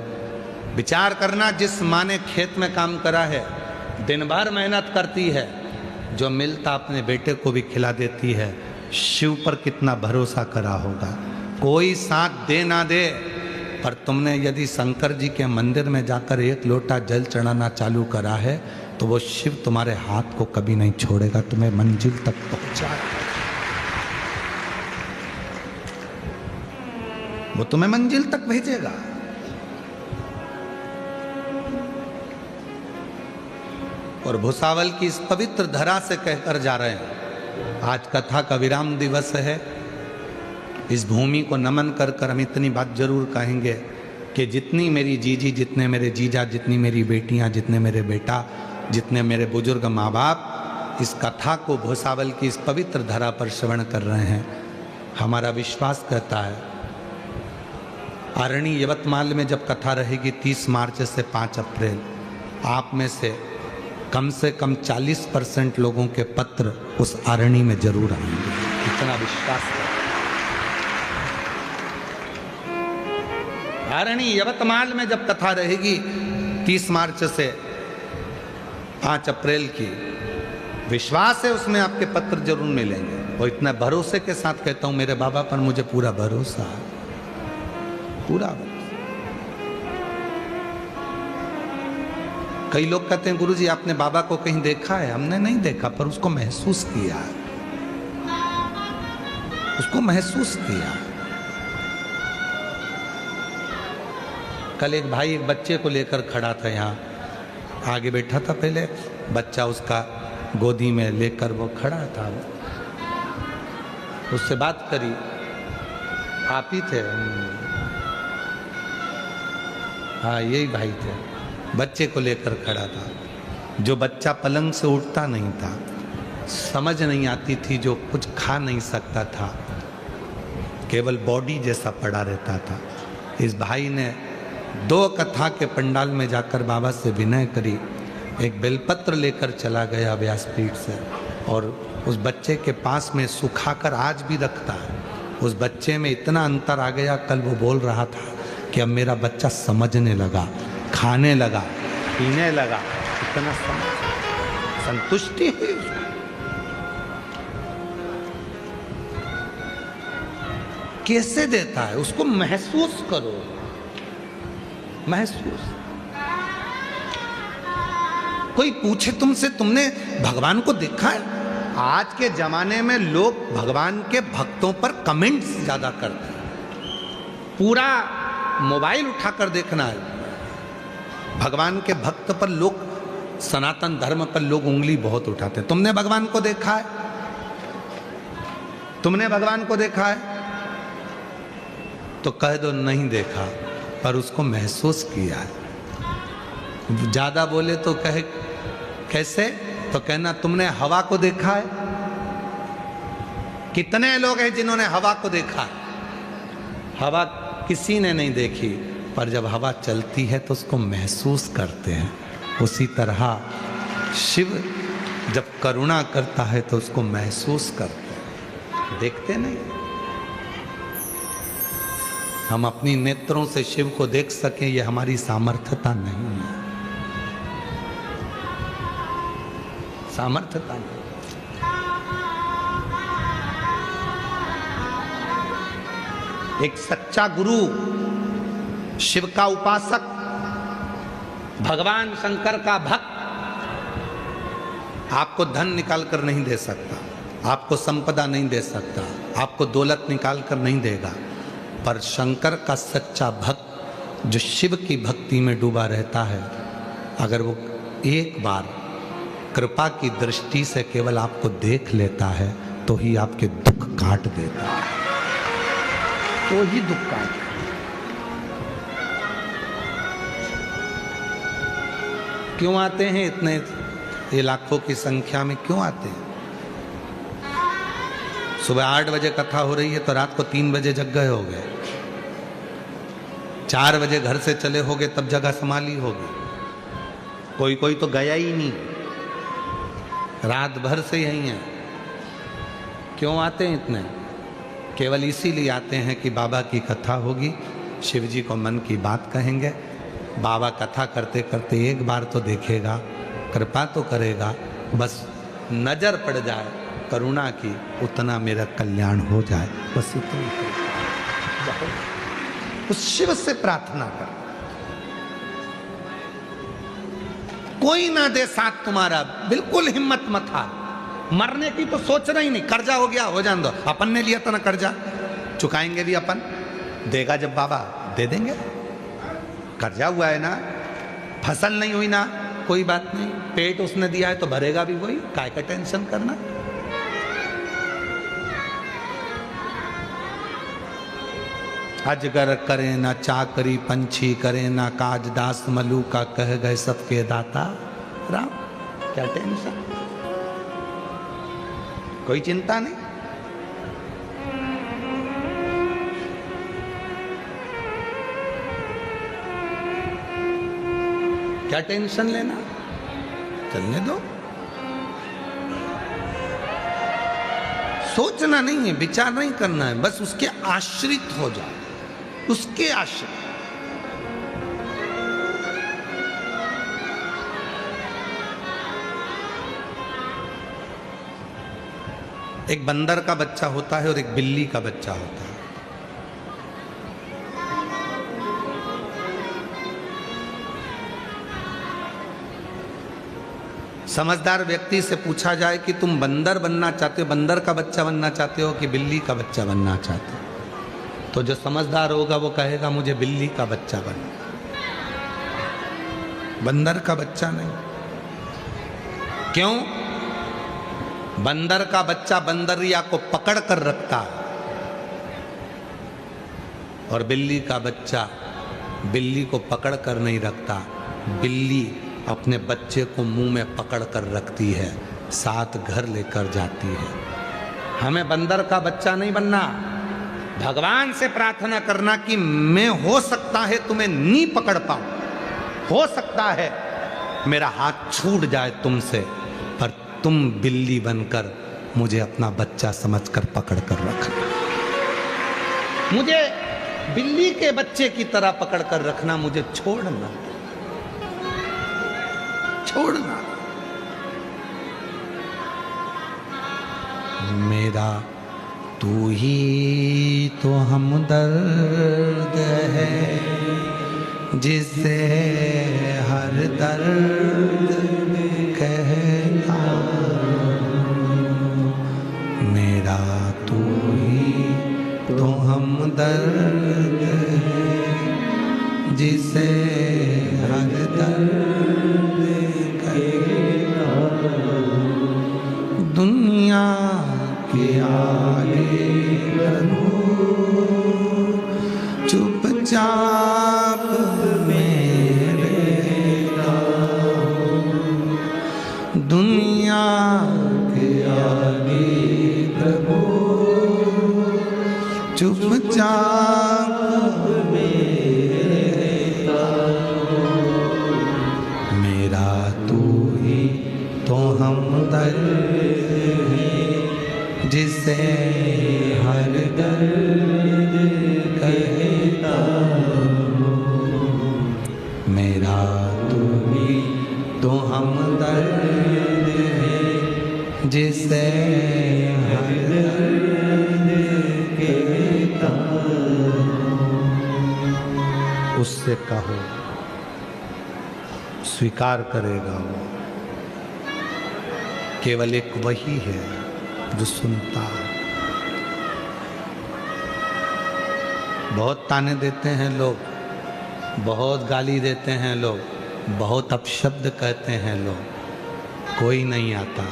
विचार करना, जिस माँ ने खेत में काम करा है, दिन भर मेहनत करती है, जो मिलता अपने बेटे को भी खिला देती है। शिव पर कितना भरोसा करा होगा। कोई साथ दे ना दे, पर तुमने यदि शंकर जी के मंदिर में जाकर 1 लोटा जल चढ़ाना चालू करा है, तो वो शिव तुम्हारे हाथ को कभी नहीं छोड़ेगा, तुम्हें मंजिल तक पहुंचाएगा। वो तुम्हें मंजिल तक भेजेगा। और भुसावल की इस पवित्र धरा से कहकर जा रहे हैं, आज कथा का विराम दिवस है। इस भूमि को नमन कर कर हम इतनी बात जरूर कहेंगे कि जितनी मेरी जीजी, जितने मेरे जीजा, जितनी मेरी बेटियां, जितने मेरे बेटा, जितने मेरे बुजुर्ग माँ बाप इस कथा को भुसावल की इस पवित्र धरा पर श्रवण कर रहे हैं, हमारा विश्वास कहता है आरणी यवतमाल में जब कथा रहेगी 30 मार्च से 5 अप्रैल, आप में से कम 40% लोगों के पत्र उस आरणी में जरूर आएंगे, इतना विश्वास है। आरणी यवतमाल में जब कथा रहेगी 30 मार्च से 5 अप्रैल की, विश्वास है उसमें आपके पत्र जरूर मिलेंगे। और इतना भरोसे के साथ कहता हूं, मेरे बाबा पर मुझे पूरा भरोसा है, पूरा भरोसा। कई लोग कहते हैं गुरुजी आपने बाबा को कहीं देखा है? हमने नहीं देखा, पर उसको महसूस किया, उसको महसूस किया। कल एक भाई एक बच्चे को लेकर खड़ा था, यहाँ आगे बैठा था, पहले बच्चा उसका गोदी में लेकर वो खड़ा था, उससे बात करी, आप ही थे? हाँ यही भाई थे। बच्चे को लेकर खड़ा था, जो बच्चा पलंग से उठता नहीं था, समझ नहीं आती थी, जो कुछ खा नहीं सकता था, केवल बॉडी जैसा पड़ा रहता था। इस भाई ने 2 कथा के पंडाल में जाकर बाबा से विनय करी, एक बेलपत्र लेकर चला गया व्यासपीठ से, और उस बच्चे के पास में सुखाकर आज भी रखता है। उस बच्चे में इतना अंतर आ गया, कल वो बोल रहा था कि अब मेरा बच्चा समझने लगा, खाने लगा, पीने लगा, इतना संतुष्टि हुई उसको। कैसे देता है उसको महसूस करो, महसूस। कोई पूछे तुमसे तुमने भगवान को देखा है? आज के जमाने में लोग भगवान के भक्तों पर कमेंट्स ज्यादा करते हैं। पूरा मोबाइल उठाकर देखना है। भगवान के भक्त पर लोग, सनातन धर्म पर लोग उंगली बहुत उठाते हैं। तुमने भगवान को देखा है? तुमने भगवान को देखा है? तो कह दो नहीं देखा, पर उसको महसूस किया है। ज्यादा बोले तो कहे कैसे? तो कहना तुमने हवा को देखा है? कितने लोग हैं जिन्होंने हवा को देखा है? हवा किसी ने नहीं देखी, पर जब हवा चलती है तो उसको महसूस करते हैं। उसी तरह शिव जब करुणा करता है तो उसको महसूस करते हैं, देखते नहीं। हम अपनी नेत्रों से शिव को देख सकें, यह हमारी सामर्थ्यता नहीं है। सामर्थ्यता नहीं। एक सच्चा गुरु, शिव का उपासक, भगवान शंकर का भक्त आपको धन निकाल कर नहीं दे सकता, आपको संपदा नहीं दे सकता, आपको दौलत निकाल कर नहीं देगा। पर शंकर का सच्चा भक्त जो शिव की भक्ति में डूबा रहता है, अगर वो एक बार कृपा की दृष्टि से केवल आपको देख लेता है तो ही आपके दुख काट देता है, तो ही दुख काट। क्यों आते हैं इतने, ये लाखों की संख्या में क्यों आते हैं? सुबह 8 बजे कथा हो रही है तो रात को 3 बजे जग गए होगे, 4 बजे घर से चले होगे तब जगह संभाली होगी। कोई कोई तो गया ही नहीं, रात भर से यही है। क्यों आते हैं इतने? केवल इसीलिए आते हैं कि बाबा की कथा होगी, शिव जी को मन की बात कहेंगे। बाबा कथा करते करते एक बार तो देखेगा, कृपा तो करेगा, बस नजर पड़ जाए करुणा की, उतना मेरा कल्याण हो जाए, बस इतनी उस शिव से प्रार्थना कर। कोई ना दे साथ तुम्हारा, बिल्कुल हिम्मत मत हार। मरने की तो सोचना ही नहीं, कर्जा हो गया हो जान दो। अपन ने लिया था ना कर्जा, चुकाएंगे भी अपन, देगा जब बाबा दे देंगे। कर्जा हुआ है ना, फसल नहीं हुई ना, कोई बात नहीं, पेट उसने दिया है तो भरेगा भी वही, काय का टेंशन करना। अजगर करे ना चाकरी, पंछी करे ना काज, दास मलूका कह गए सबके दाता राम। क्या टेंशन, कोई चिंता नहीं। क्या टेंशन लेना, चलने दो। सोचना नहीं है, विचार नहीं करना है, बस उसके आश्रित हो जाओ, उसके आश्रित। एक बंदर का बच्चा होता है और एक बिल्ली का बच्चा होता है। समझदार व्यक्ति से पूछा जाए कि तुम बंदर बनना चाहते हो, बंदर का बच्चा बनना चाहते हो कि बिल्ली का बच्चा बनना चाहते हो, तो जो समझदार होगा वो कहेगा मुझे बिल्ली का बच्चा बनना, बंदर का बच्चा नहीं। क्यों? बंदर का बच्चा बंदरिया को पकड़ कर रखता है और बिल्ली का बच्चा बिल्ली को पकड़ कर नहीं रखता। बिल्ली अपने बच्चे को मुंह में पकड़ कर रखती है, साथ घर लेकर जाती है। हमें बंदर का बच्चा नहीं बनना, भगवान से प्रार्थना करना कि मैं हो सकता है तुम्हें नहीं पकड़ पाऊं, हो सकता है मेरा हाथ छूट जाए तुमसे, पर तुम बिल्ली बनकर मुझे अपना बच्चा समझकर पकड़ कर रखना, मुझे बिल्ली के बच्चे की तरह पकड़ कर रखना, मुझे छोड़ना छोड़ना। मेरा तू ही तो हमदर्द है, जिसे हर दर्द दुनिया के आगे प्रभु चुपचाप मेरा तू ही तो हमदर्द है जिसे हर दर्द कहता मेरा तू ही तो हमदर्द है जिसे हर दर्द कहता उससे कहो स्वीकार करेगा वो। केवल एक वही है जो सुनता है। बहुत ताने देते हैं लोग, बहुत गाली देते हैं लोग, बहुत अपशब्द कहते हैं लोग, कोई नहीं आता,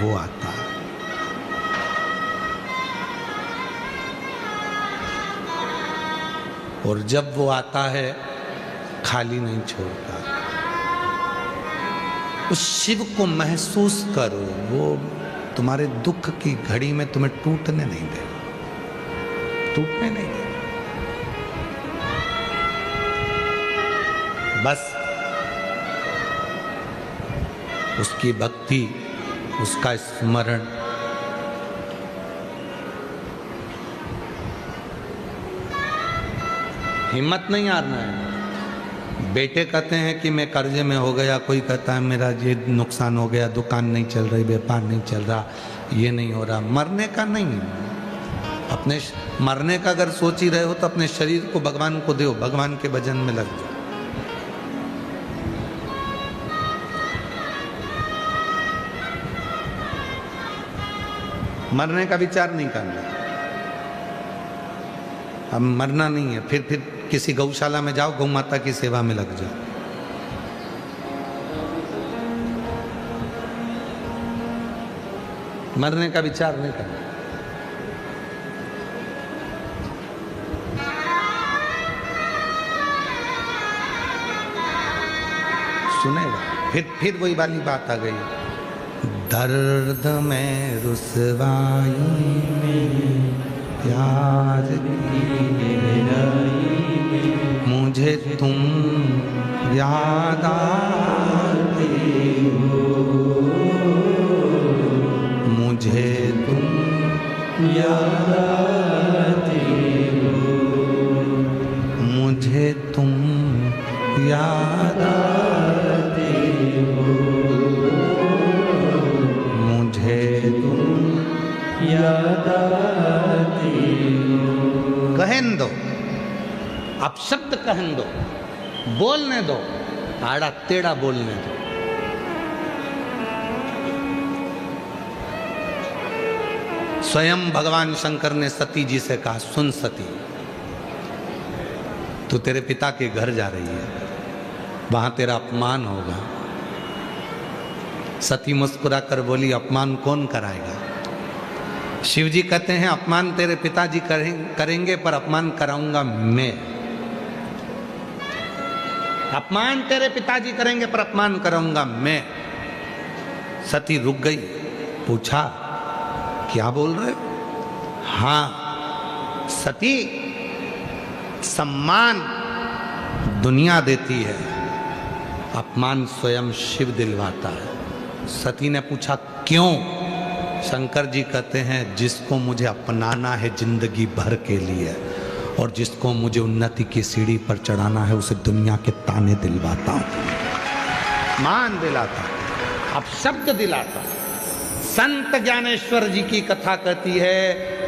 वो आता है। और जब वो आता है खाली नहीं छोड़ता। उस शिव को महसूस करो, वो तुम्हारे दुख की घड़ी में तुम्हें टूटने नहीं देगा, टूटने नहीं देगा। बस उसकी भक्ति, उसका स्मरण, हिम्मत नहीं हारना है। बेटे कहते हैं कि मैं कर्जे में हो गया, कोई कहता है मेरा ये नुकसान हो गया, दुकान नहीं चल रही, व्यापार नहीं चल रहा, ये नहीं हो रहा। मरने का नहीं, अपने मरने का अगर सोच ही रहे हो तो अपने शरीर को भगवान को दो, भगवान के भजन में लग जाओ। मरने का विचार नहीं करना। अब मरना नहीं है, फिर किसी गौशाला में जाओ, गौ माता की सेवा में लग जाओ। मरने का विचार नहीं करना। सुनेगा, फिर वही वाली बात आ गई। दर्द में रुसवाई में प्यार की गहराई में मुझे तुम याद आते हो, मुझे तुम याद आते हो, मुझे तुम याद आते हो, मुझे तुम याद आते हो। कहन दो, अब शब्द कहन दो, बोलने दो, आड़ा टेढ़ा बोलने दो। स्वयं भगवान शंकर ने सती जी से कहा, सुन सती, तू तेरे पिता के घर जा रही है, वहां तेरा अपमान होगा। सती मुस्कुरा कर बोली, अपमान कौन कराएगा? शिव जी कहते हैं, अपमान तेरे पिताजी करेंगे पर अपमान कराऊंगा मैं। अपमान तेरे पिताजी करेंगे पर अपमान कराऊंगा मैं। सती रुक गई, पूछा क्या बोल रहे हो? हाँ सती, सम्मान दुनिया देती है, अपमान स्वयं शिव दिलवाता है। सती ने पूछा क्यों? शंकर जी कहते हैं, जिसको मुझे अपनाना है जिंदगी भर के लिए और जिसको मुझे उन्नति की सीढ़ी पर चढ़ाना है, उसे दुनिया के ताने दिलवाता हूं, मान दिलाता, अब शब्द दिलाता। संत ज्ञानेश्वर जी की कथा कहती है,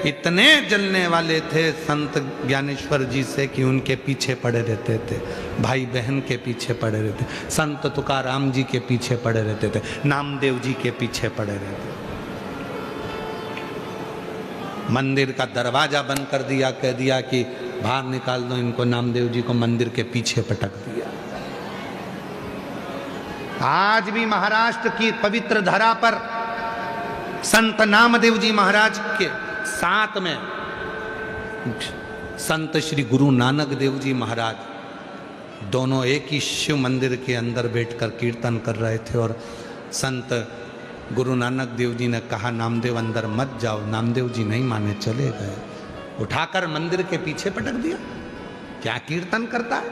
इतने जलने वाले थे संत ज्ञानेश्वर जी से कि उनके पीछे पड़े रहते थे, भाई बहन के पीछे पड़े रहते, संत तुकाराम जी के पीछे पड़े रहते थे, नामदेव जी के पीछे पड़े रहते। मंदिर का दरवाजा बंद कर दिया, कह दिया कि बाहर निकाल दो इनको, नामदेव जी को मंदिर के पीछे पटक दिया। आज भी महाराष्ट्र की पवित्र धरा पर संत नामदेव जी महाराज के साथ में संत श्री गुरु नानक देव जी महाराज दोनों एक ही शिव मंदिर के अंदर बैठकर कीर्तन कर रहे थे और संत गुरु नानक देव जी ने कहा नामदेव अंदर मत जाओ, नामदेव जी नहीं माने, चले गए। उठाकर मंदिर के पीछे पटक दिया। क्या कीर्तन करता है,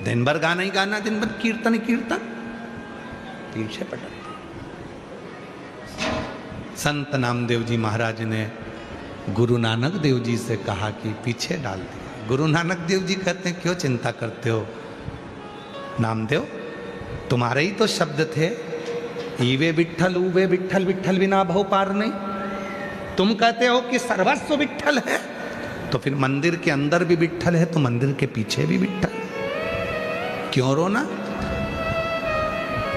दिन भर गाना ही गाना, दिन भर कीर्तन ही कीर्तन, पीछे पटक दिया। संत नामदेव जी महाराज ने गुरु नानक देव जी से कहा कि पीछे डाल दिया। गुरु नानक देव जी कहते हैं क्यों चिंता करते हो नामदेव, तुम्हारे ही तो शब्द थे, ईवे विठ्ठल उवे विठ्ठल, विठ्ठल बिना भव पार नहीं। तुम कहते हो कि सर्वस्व विठ्ठल है, तो फिर मंदिर के अंदर भी विठ्ठल है, तो मंदिर के पीछे भी विठ्ठल। क्यों रोना?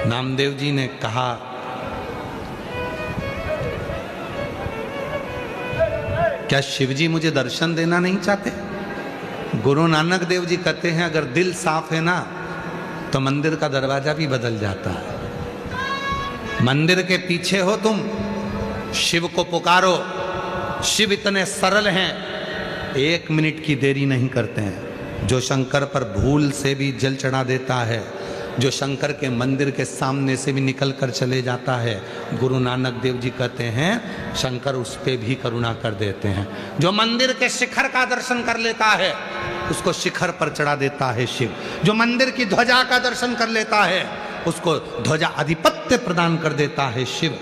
नामदेव जी ने कहा क्या शिवजी मुझे दर्शन देना नहीं चाहते? गुरु नानक देव जी कहते हैं अगर दिल साफ है ना तो मंदिर का दरवाजा भी बदल जाता है। मंदिर के पीछे हो तुम, शिव को पुकारो। शिव इतने सरल हैं, 1 मिनट की देरी नहीं करते हैं। जो शंकर पर भूल से भी जल चढ़ा देता है, जो शंकर के मंदिर के सामने से भी निकल कर चले जाता है, गुरु नानक देव जी कहते हैं शंकर उस पे भी करुणा कर देते हैं। जो मंदिर के शिखर का दर्शन कर लेता है उसको शिखर पर चढ़ा देता है शिव। जो मंदिर की ध्वजा का दर्शन कर लेता है उसको ध्वजा अधिपत्य प्रदान कर देता है शिव।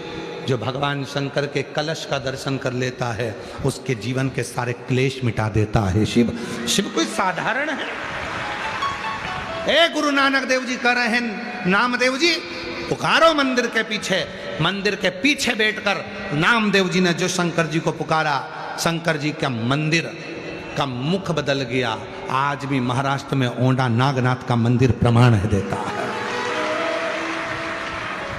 जो भगवान शंकर के कलश का दर्शन कर लेता है उसके जीवन के सारे क्लेश मिटा देता है शिव। शिव कोई साधारण है? गुरु नानक देव जी कह रहे हैं नामदेव जी पुकारो मंदिर के पीछे। मंदिर के पीछे बैठकर नामदेव जी ने जो शंकर जी को पुकारा, शंकर जी का मंदिर का मुख बदल गया। आज भी महाराष्ट्र में ओंडा नागनाथ का मंदिर प्रमाण है देता है।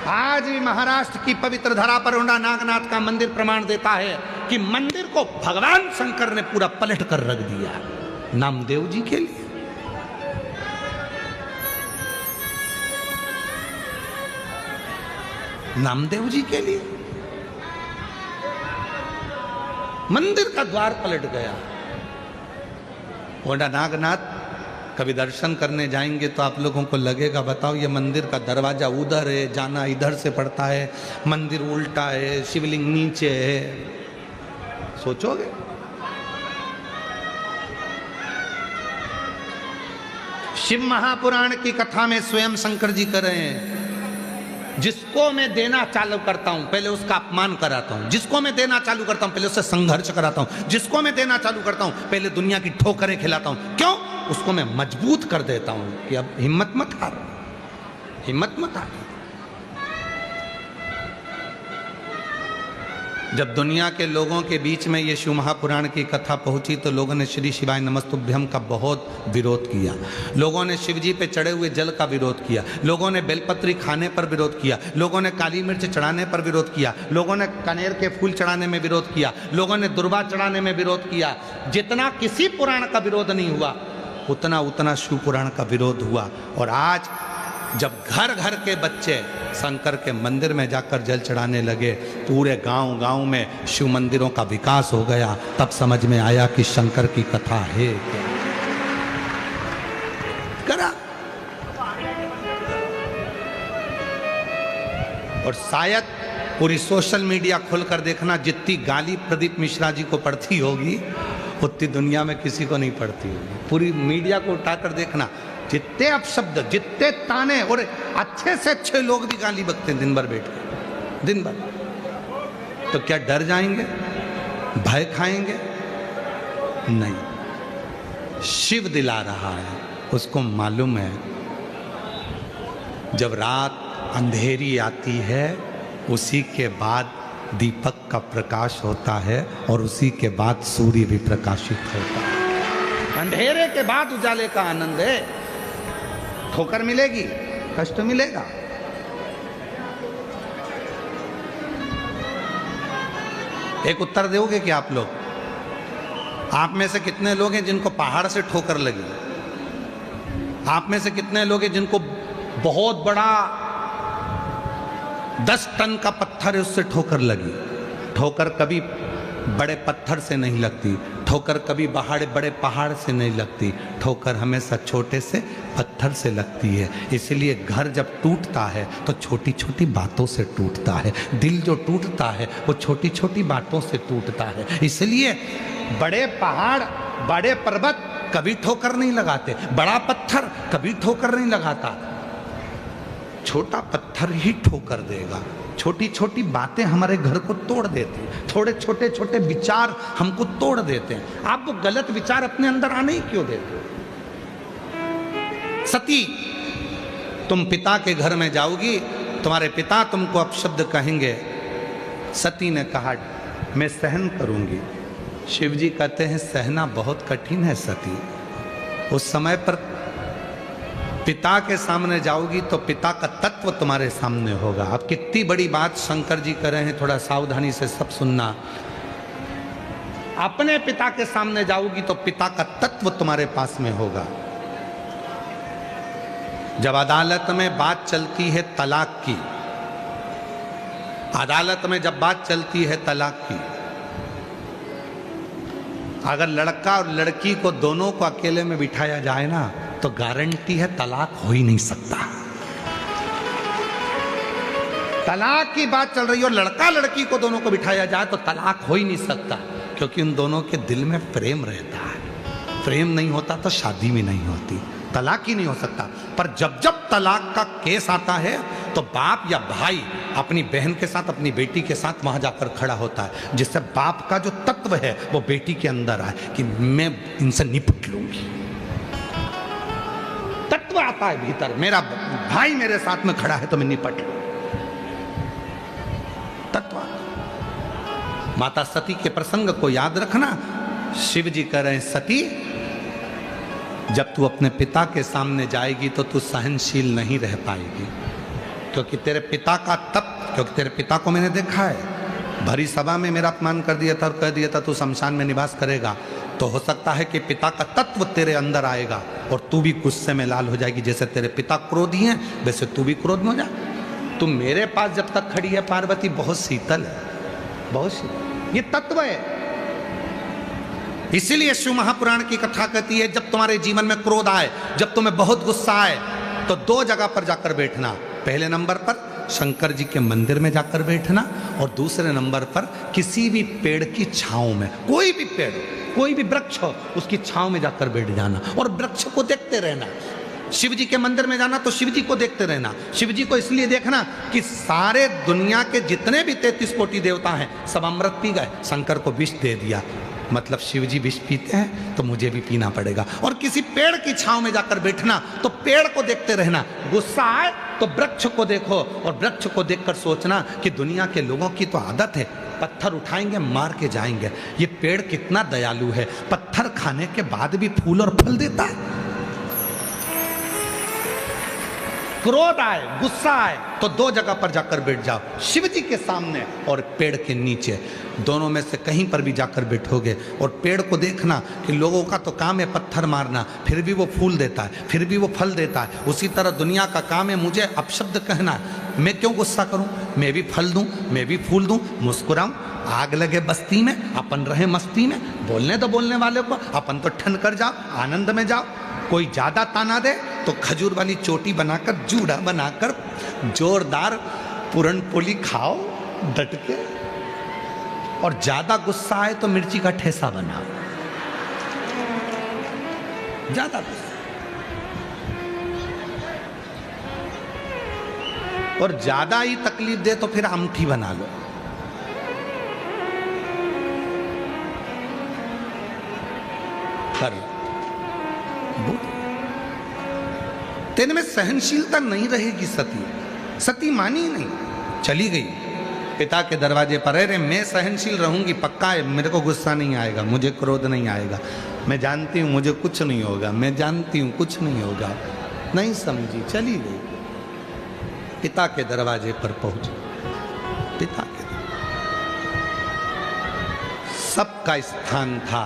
आज भी महाराष्ट्र की पवित्र धरा पर ओंडा नागनाथ का मंदिर प्रमाण देता है कि मंदिर को भगवान शंकर ने पूरा पलट कर रख दिया नामदेव जी के लिए। नामदेव जी के लिए मंदिर का द्वार पलट गया। ओंडा नागनाथ कभी दर्शन करने जाएंगे तो आप लोगों को लगेगा बताओ ये मंदिर का दरवाजा उधर है, जाना इधर से पड़ता है, मंदिर उल्टा है, शिवलिंग नीचे है। सोचोगे? शिव महापुराण की कथा में स्वयं शंकर जी कर रहे हैं जिसको मैं देना चालू करता हूं पहले उसका अपमान कराता हूं, जिसको मैं देना चालू करता हूं पहले उससे संघर्ष कराता हूं, जिसको मैं देना चालू करता हूं पहले दुनिया की ठोकरें खिलाता हूं। क्यों? उसको मैं मजबूत कर देता हूं कि अब हिम्मत मत हार, हिम्मत मत हार। जब दुनिया के लोगों के बीच में ये शिव महापुराण की कथा पहुंची तो लोगों ने श्री शिवाय नमस्तुभ्यम का बहुत विरोध किया। लोगों ने शिव जी पे चढ़े हुए जल का विरोध किया, लोगों ने बेलपत्री खाने पर विरोध किया, लोगों ने काली मिर्च चढ़ाने पर विरोध किया, लोगों ने कनेर के फूल चढ़ाने में विरोध किया, लोगों ने दुर्वा चढ़ाने में विरोध किया। जितना किसी पुराण का विरोध नहीं हुआ उतना उतना शिव पुराण का विरोध हुआ। और आज जब घर घर के बच्चे शंकर के मंदिर में जाकर जल चढ़ाने लगे, पूरे गांव गांव में शिव मंदिरों का विकास हो गया, तब समझ में आया कि शंकर की कथा है करा। और शायद पूरी सोशल मीडिया खोलकर देखना, जितनी गाली प्रदीप मिश्रा जी को पड़ती होगी उतनी दुनिया में किसी को नहीं पड़ती होगी। पूरी मीडिया को उठाकर देखना, जितने अपशब्द, जितने ताने, और अच्छे से अच्छे लोग भी गाली बकते हैं दिन भर बैठ के, दिन भर। तो क्या डर जाएंगे, भय खाएंगे? नहीं, शिव दिला रहा है, उसको मालूम है जब रात अंधेरी आती है उसी के बाद दीपक का प्रकाश होता है और उसी के बाद सूर्य भी प्रकाशित होता है। अंधेरे के बाद उजाले का आनंद है। ठोकर मिलेगी, कष्ट मिलेगा, एक उत्तर दोगे कि आप लोग? आप में से कितने लोग हैं जिनको पहाड़ से ठोकर लगी? आप में से कितने लोग हैं जिनको बहुत बड़ा 10 टन का पत्थर है उससे ठोकर लगी? ठोकर कभी बड़े पत्थर से नहीं लगती, ठोकर कभी बड़े पहाड़ से नहीं लगती, ठोकर हमेशा छोटे से पत्थर से लगती है। इसलिए घर जब टूटता है तो छोटी छोटी बातों से टूटता है। दिल जो टूटता है वो छोटी छोटी बातों से टूटता है। इसलिए बड़े पहाड़, बड़े पर्वत कभी ठोकर नहीं लगाते, बड़ा पत्थर कभी ठोकर नहीं लगाता, छोटा पत्थर ही ठोकर देगा। छोटी छोटी बातें हमारे घर को तोड़ देती, थोड़े छोटे छोटे विचार हमको तोड़ देते हैं। आप वो गलत विचार अपने अंदर आने ही क्यों देते? सती, तुम पिता के घर में जाओगी, तुम्हारे पिता तुमको अपशब्द कहेंगे। सती ने कहा मैं सहन करूंगी। शिव जी कहते हैं सहना बहुत कठिन है सती। उस समय पर पिता के सामने जाओगी तो पिता का तत्व तुम्हारे सामने होगा। अब कितनी बड़ी बात शंकर जी कर रहे हैं, थोड़ा सावधानी से सब सुनना। अपने पिता के सामने जाओगी तो पिता का तत्व तुम्हारे पास में होगा। जब अदालत में बात चलती है तलाक की, अदालत में जब बात चलती है तलाक की, अगर लड़का और लड़की को दोनों को अकेले में बिठाया जाए ना तो गारंटी है तलाक हो ही नहीं सकता। तलाक की बात चल रही हो, लड़का लड़की को दोनों को बिठाया जाए तो तलाक हो ही नहीं सकता, क्योंकि उन दोनों के दिल में प्रेम रहता है। प्रेम नहीं होता तो शादी भी नहीं होती, तलाक ही नहीं हो सकता। पर जब जब तलाक का केस आता है तो बाप या भाई अपनी बहन के साथ, अपनी बेटी के साथ वहां जाकर खड़ा होता है, जिससे बाप का जो तत्व है वो बेटी के अंदर आए कि मैं इनसे निपट लूंगी। तत्व आता है भीतर, मेरा भाई मेरे साथ में खड़ा है तो मैं निपट लूं। तत्व। माता सती के प्रसंग को याद रखना। शिव जी कह रहे हैं सती, जब तू अपने पिता के सामने जाएगी तो तू सहनशील नहीं रह पाएगी, क्योंकि तेरे पिता का क्योंकि तेरे पिता को मैंने देखा है, भरी सभा में मेरा अपमान कर दिया था और कह दिया था तू शमशान में निवास करेगा। तो हो सकता है कि पिता का तत्व तेरे अंदर आएगा और तू भी गुस्से में लाल हो जाएगी। जैसे तेरे पिता क्रोधी हैं वैसे तू भी क्रोध में हो जा। तू मेरे पास जब तक खड़ी है पार्वती बहुत शीतल है, बहुत शीतल, ये तत्व है। इसीलिए शिव महापुराण की कथा कहती है जब तुम्हारे जीवन में क्रोध आए, जब तुम्हें बहुत गुस्सा आए, तो दो जगह पर जाकर बैठना। पहले नंबर पर शंकर जी के मंदिर में जाकर बैठना और दूसरे नंबर पर किसी भी पेड़ की छांव में, कोई भी पेड़, कोई भी वृक्ष हो उसकी छांव में जाकर बैठ जाना और वृक्ष को देखते रहना। शिव जी के मंदिर में जाना तो शिव जी को देखते रहना। शिव जी को इसलिए देखना कि सारे दुनिया के जितने भी 33 कोटि देवता हैं सब अमृत पी गए, शंकर को विष दे दिया, मतलब शिव जी विष पीते हैं तो मुझे भी पीना पड़ेगा। और किसी पेड़ की छांव में जाकर बैठना तो पेड़ को देखते रहना। गुस्सा आए तो वृक्ष को देखो और वृक्ष को देखकर सोचना कि दुनिया के लोगों की तो आदत है पत्थर उठाएंगे मार के जाएंगे, ये पेड़ कितना दयालु है, पत्थर खाने के बाद भी फूल और फल देता है। क्रोध आए, गुस्सा आए तो दो जगह पर जाकर बैठ जाओ, शिव जी के सामने और पेड़ के नीचे, दोनों में से कहीं पर भी जाकर बैठोगे और पेड़ को देखना कि लोगों का तो काम है पत्थर मारना, फिर भी वो फूल देता है, फिर भी वो फल देता है। उसी तरह दुनिया का काम है मुझे अपशब्द कहना, मैं क्यों गुस्सा करूं, मैं भी फल दूं, मैं भी फूल दूं, मुस्कुराऊं। आग लगे बस्ती में, अपन रहे मस्ती में, बोलने तो बोलने वाले को, अपन तो ठन कर जाओ, आनंद में जाओ। कोई ज्यादा ताना दे तो खजूर वाली चोटी बनाकर, जूड़ा बनाकर जोरदार पूरन पोली खाओ डट के, और ज्यादा गुस्सा आए तो मिर्ची का ठेसा बनाओ। ज्यादा गुस्सा और ज्यादा ही तकलीफ दे तो फिर अमठी बना लो। कर तेरे में सहनशीलता नहीं रहेगी। सती मानी नहीं, चली गई पिता के दरवाजे पर। अरे मैं सहनशील रहूंगी, पक्का है, मेरे को गुस्सा नहीं आएगा, मुझे क्रोध नहीं आएगा, मैं जानती हूँ मुझे कुछ नहीं होगा, मैं जानती हूँ कुछ नहीं होगा। नहीं समझी, चली गई। पिता के दरवाजे पर पहुंची, पिता के सबका स्थान था,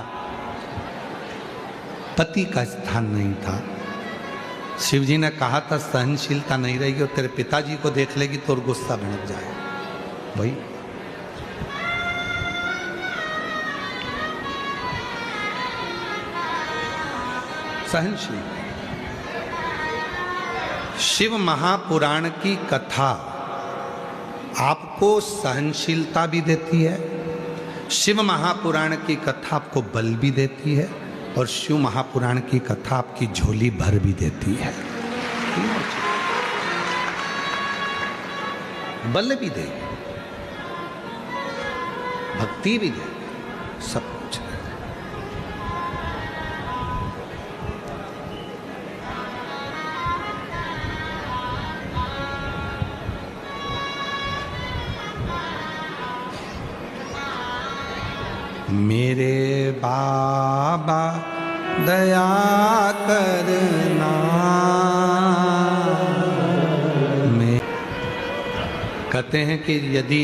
पति का स्थान नहीं था। शिव जी ने कहा था सहनशीलता नहीं रहेगी और तेरे पिताजी को देख लेगी तो और गुस्सा भड़क जाए। भाई सहनशील। शिव महापुराण की कथा आपको सहनशीलता भी देती है, शिव महापुराण की कथा आपको बल भी देती है, और शिव महापुराण की कथा आपकी झोली भर भी देती है। बल भी दे, भक्ति भी दे, सब कुछ। मेरे बाबा दया करना, मैं कहते हैं कि यदि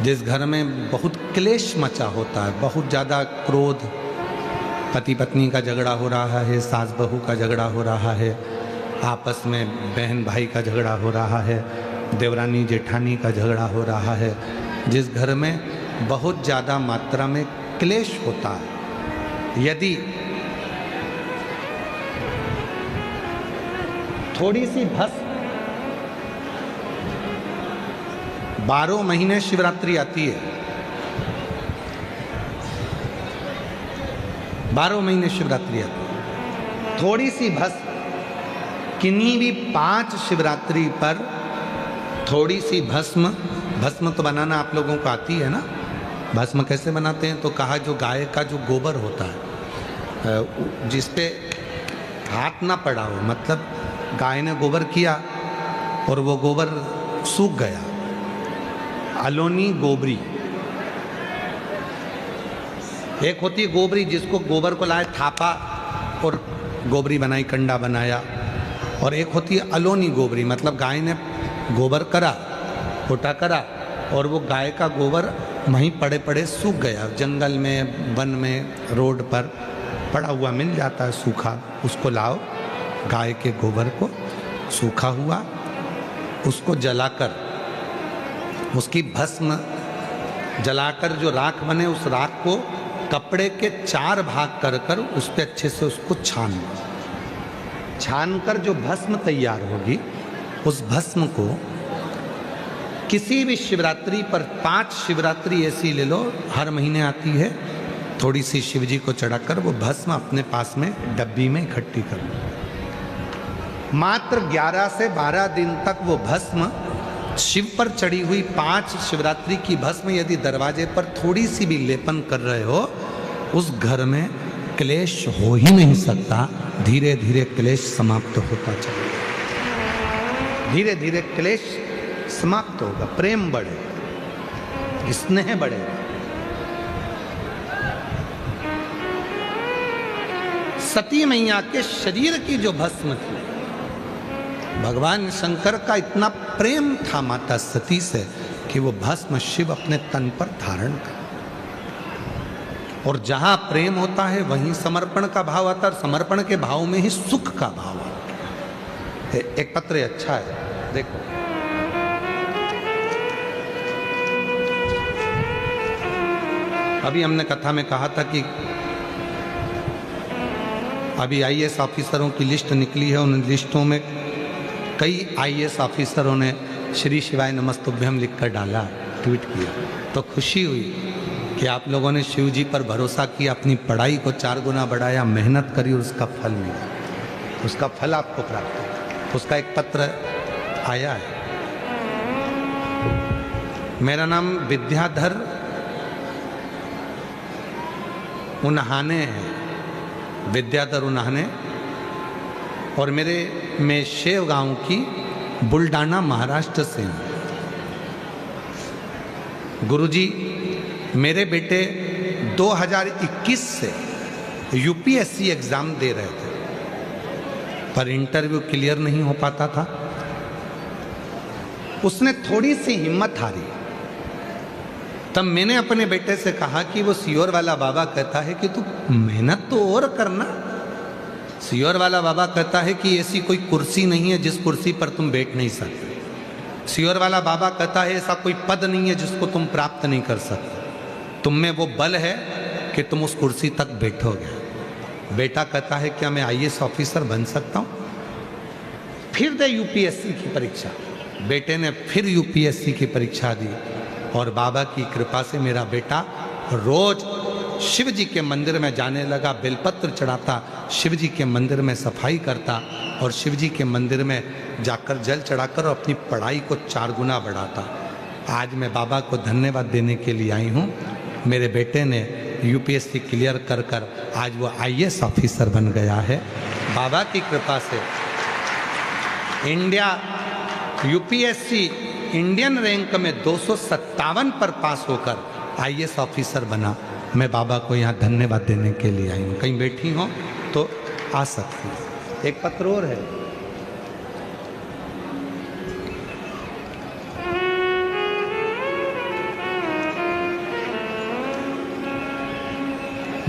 जिस घर में बहुत क्लेश मचा होता है, बहुत ज़्यादा क्रोध, पति पत्नी का झगड़ा हो रहा है, सास बहू का झगड़ा हो रहा है, आपस में बहन भाई का झगड़ा हो रहा है, देवरानी जेठानी का झगड़ा हो रहा है, जिस घर में बहुत ज़्यादा मात्रा में क्लेश होता है, यदि थोड़ी सी भस्म, 12 महीने शिवरात्रि आती है, 12 महीने शिवरात्रि आती है, थोड़ी सी भस्म किन्हीं भी 5 शिवरात्रि पर थोड़ी सी भस्म, भस्म तो बनाना आप लोगों को आती है ना, भस्म कैसे बनाते हैं? तो कहा जो गाय का जो गोबर होता है, जिस पे हाथ ना पड़ा हो, मतलब गाय ने गोबर किया और वो गोबर सूख गया, अलोनी गोबरी। एक होती है गोबरी जिसको गोबर को लाए थापा और गोबरी बनाई, कंडा बनाया, और एक होती है अलोनी गोबरी, मतलब गाय ने गोबर करा, फोटा करा, और वो गाय का गोबर वहीं पड़े पड़े सूख गया, जंगल में, वन में, रोड पर पड़ा हुआ मिल जाता है सूखा, उसको लाओ, गाय के गोबर को सूखा हुआ, उसको जलाकर, उसकी भस्म जलाकर जो राख बने, उस राख को कपड़े के 4 भाग कर कर उस पर अच्छे से उसको छान कर जो भस्म तैयार होगी, उस भस्म को किसी भी शिवरात्रि पर, 5 शिवरात्रि ऐसी ले लो, हर महीने आती है, थोड़ी सी शिवजी को चढ़ाकर वो भस्म अपने पास में डब्बी में इकट्ठी कर लो। मात्र 11 से 12 दिन तक वो भस्म, शिव पर चढ़ी हुई 5 शिवरात्रि की भस्म यदि दरवाजे पर थोड़ी सी भी लेपन कर रहे हो, उस घर में क्लेश हो ही नहीं सकता। धीरे धीरे क्लेश समाप्त होता चलेगा, धीरे धीरे क्लेश समाप्त होगा, प्रेम बढ़े, स्नेह बढ़ेगा। सती मैया के शरीर की जो भस्म थी, भगवान शंकर का इतना प्रेम था माता सती से कि वो भस्म शिव अपने तन पर धारण कर, और जहां प्रेम होता है वहीं समर्पण का भाव आता है, और समर्पण के भाव में ही सुख का भाव आता है। एक पत्र अच्छा है, देखो, अभी हमने कथा में कहा था कि अभी आईएएस ऑफिसरों की लिस्ट निकली है, उन लिस्टों में कई आईएएस ऑफिसरों ने श्री शिवाय नमस्तुभ्यम लिखकर डाला, ट्वीट किया, तो खुशी हुई कि आप लोगों ने शिव जी पर भरोसा किया, अपनी पढ़ाई को 4 गुना बढ़ाया, मेहनत करी, और उसका फल मिला, उसका फल आपको प्राप्त हुआ। उसका एक पत्र आया है। मेरा नाम विद्याधर उन्हाने है, विद्याधर उन्हाने, और मैं शेव गांव की बुलडाना महाराष्ट्र से हूँ। गुरुजी, मेरे बेटे 2021 से यूपीएससी एग्जाम दे रहे थे, पर इंटरव्यू क्लियर नहीं हो पाता था। उसने थोड़ी सी हिम्मत हारी, तब मैंने अपने बेटे से कहा कि वो सियोर वाला बाबा कहता है कि तू मेहनत तो और करना। सियोर वाला बाबा कहता है कि ऐसी कोई कुर्सी नहीं है जिस कुर्सी पर तुम बैठ नहीं सकते। सियोर वाला बाबा कहता है ऐसा कोई पद नहीं है जिसको तुम प्राप्त नहीं कर सकते। तुम में वो बल है कि तुम उस कुर्सी तक बैठोगे। बेटा कहता है क्या मैं आईएएस ऑफिसर बन सकता हूँ? फिर दे यूपीएससी की परीक्षा। बेटे ने फिर यूपीएससी की परीक्षा दी और बाबा की कृपा से मेरा बेटा रोज शिव जी के मंदिर में जाने लगा, बेलपत्र चढ़ाता, शिव जी के मंदिर में सफाई करता और शिव जी के मंदिर में जाकर जल चढ़ाकर अपनी पढ़ाई को 4 गुना बढ़ाता। आज मैं बाबा को धन्यवाद देने के लिए आई हूँ। मेरे बेटे ने यूपीएससी क्लियर कर कर आज वो आईएएस ऑफिसर बन गया है। बाबा की कृपा से इंडिया यूपीएससी इंडियन रैंक में 257 पर पास होकर आईएएस ऑफिसर बना। मैं बाबा को यहाँ धन्यवाद देने के लिए आई हूँ। कहीं बैठी हो तो आ सकती है। एक पत्र और है।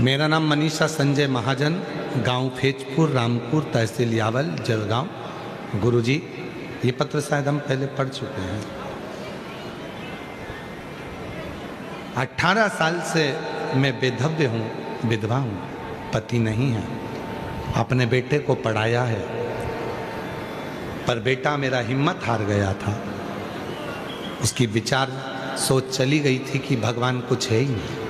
मेरा नाम मनीषा संजय महाजन, गांव फेजपुर, रामपुर, तहसील यावल, जलगांव। गुरुजी, ये पत्र शायद हम पहले पढ़ चुके हैं। 18 साल से मैं बेधव्य हूँ, विधवा हूँ, पति नहीं है। अपने बेटे को पढ़ाया है पर बेटा मेरा हिम्मत हार गया था। उसकी विचार सोच चली गई थी कि भगवान कुछ है ही नहीं।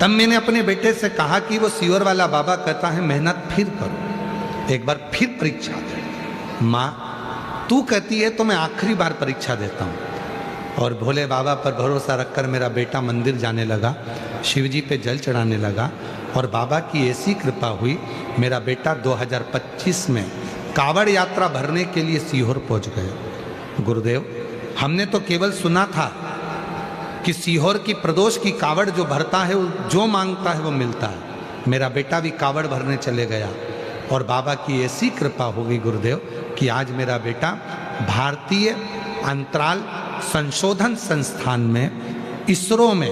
तब मैंने अपने बेटे से कहा कि वो सीहोर वाला बाबा कहता है मेहनत फिर करो, एक बार फिर परीक्षा दे। माँ तू कहती है तो मैं आखिरी बार परीक्षा देता हूँ। और भोले बाबा पर भरोसा रखकर मेरा बेटा मंदिर जाने लगा, शिवजी पे जल चढ़ाने लगा और बाबा की ऐसी कृपा हुई, मेरा बेटा 2025 में कावड़ यात्रा भरने के लिए सीहोर पहुँच गए। गुरुदेव, हमने तो केवल सुना था कि सीहोर की प्रदोष की कावड़ जो भरता है जो मांगता है वो मिलता है। मेरा बेटा भी कावड़ भरने चले गया और बाबा की ऐसी कृपा हो गई गुरुदेव कि आज मेरा बेटा भारतीय अंतराल संशोधन संस्थान में, इसरो में,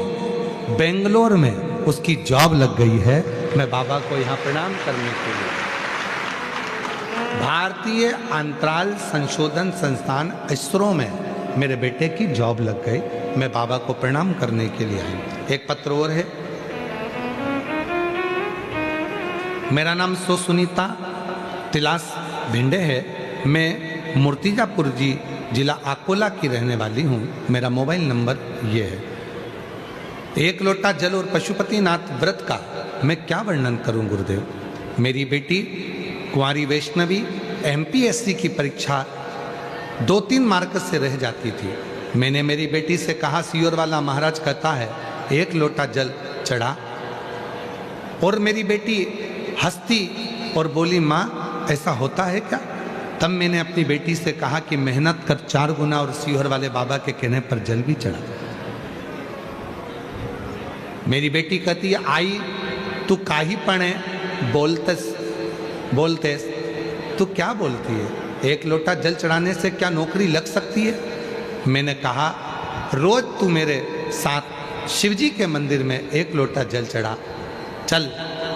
बेंगलोर में उसकी जॉब लग गई है। मैं बाबा को यहाँ प्रणाम करने के लिए, भारतीय अंतराल संशोधन संस्थान इसरो में मेरे बेटे की जॉब लग गई। मैं बाबा को प्रणाम करने के लिए आई। एक पत्र और है। मेरा नाम सुनीता तिलास भिंडे है। मैं मूर्तिजापुर जी जिला अकोला की रहने वाली हूँ। मेरा मोबाइल नंबर ये है। 1 लोटा जल और पशुपतिनाथ व्रत का मैं क्या वर्णन करूँ गुरुदेव। मेरी बेटी कुंवारी वैष्णवी एमपीएससी की परीक्षा 2-3 मार्क से रह जाती थी। मैंने मेरी बेटी से कहा, सीहोर वाला महाराज कहता है 1 लोटा जल चढ़ा। और मेरी बेटी हंसती और बोली, माँ ऐसा होता है क्या? तब मैंने अपनी बेटी से कहा कि मेहनत कर 4 गुना और सीहोर वाले बाबा के कहने पर जल भी चढ़ा। मेरी बेटी कहती है, आई तू काही पढ़े बोलते तू क्या बोलती है? 1 लोटा जल चढ़ाने से क्या नौकरी लग सकती है? मैंने कहा, रोज तू मेरे साथ शिवजी के मंदिर में 1 लोटा जल चढ़ा। चल।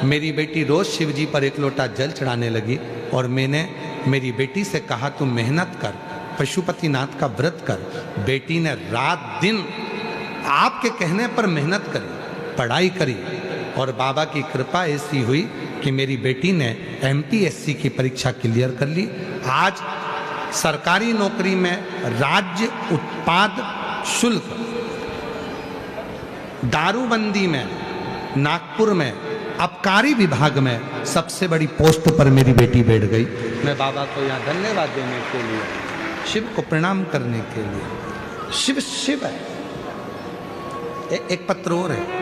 मेरी बेटी रोज शिवजी पर 1 लोटा जल चढ़ाने लगी और मैंने मेरी बेटी से कहा, तू मेहनत कर, पशुपतिनाथ का व्रत कर। बेटी ने रात दिन आपके कहने पर मेहनत करी, पढ़ाई करी और बाबा की कृपा ऐसी हुई कि मेरी बेटी ने एमपीएससी की परीक्षा क्लियर कर ली। आज सरकारी नौकरी में राज्य उत्पाद शुल्क दारूबंदी में नागपुर में आबकारी विभाग में सबसे बड़ी पोस्ट पर मेरी बेटी बैठ गई। मैं बाबा को यहाँ धन्यवाद देने के लिए, शिव को प्रणाम करने के लिए। शिव शिव है। एक पत्र और है।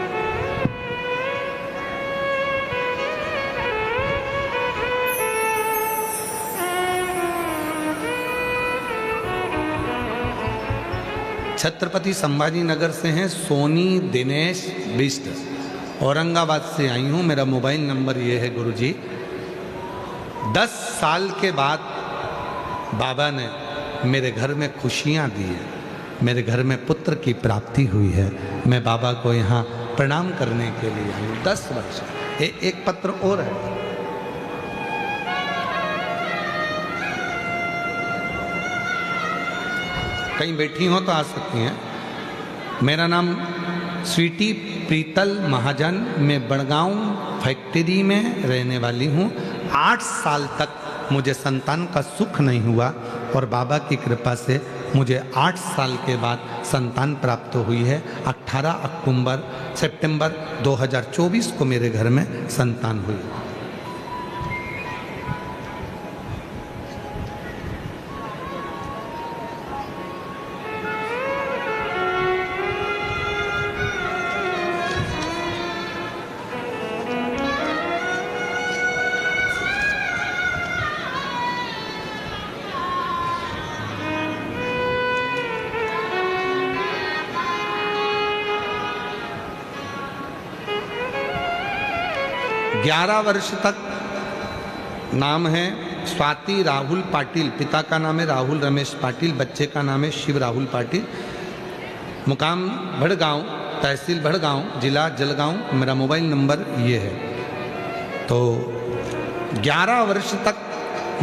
छत्रपति संभाजी नगर से हैं सोनी दिनेश बिष्ट। औरंगाबाद से आई हूँ। मेरा मोबाइल नंबर ये है गुरुजी। 10 साल के बाद बाबा ने मेरे घर में खुशियाँ दी है, मेरे घर में पुत्र की प्राप्ति हुई है। मैं बाबा को यहाँ प्रणाम करने के लिए आई हूँ। 10 वर्ष। एक पत्र और है। कहीं बैठी हो तो आ सकती हैं। मेरा नाम स्वीटी प्रीतल महाजन, मैं बड़गांव फैक्ट्री में रहने वाली हूँ। 8 साल तक मुझे संतान का सुख नहीं हुआ और बाबा की कृपा से मुझे 8 साल के बाद संतान प्राप्त हुई है। 18 सितंबर 2024 को मेरे घर में संतान हुई। ग्यारह वर्ष तक नाम है स्वाति राहुल पाटिल, पिता का नाम है राहुल रमेश पाटिल, बच्चे का नाम है शिव राहुल पाटिल। मुकाम भड़गांव, तहसील भड़गांव, जिला जलगांव। मेरा मोबाइल नंबर ये है। तो 11 वर्ष तक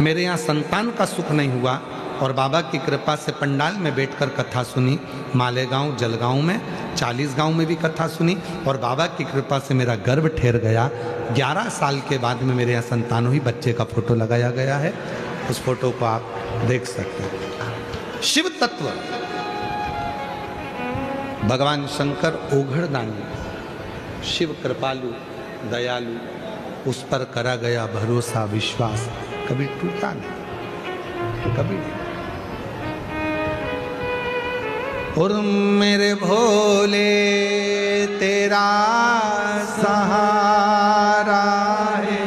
मेरे यहाँ संतान का सुख नहीं हुआ और बाबा की कृपा से पंडाल में बैठकर कथा सुनी। मालेगांव, जलगांव में, 40 गांव में भी कथा सुनी और बाबा की कृपा से मेरा गर्भ ठहर गया। 11 साल के बाद में मेरे यहाँ संतान हुई। बच्चे का फोटो लगाया गया है, उस फोटो को आप देख सकते हैं। शिव तत्व भगवान शंकर ओघड़दानी, शिव कृपालु दयालु, उस पर करा गया भरोसा विश्वास कभी टूटा नहीं, कभी नहीं। और मेरे भोले तेरा सहारा है,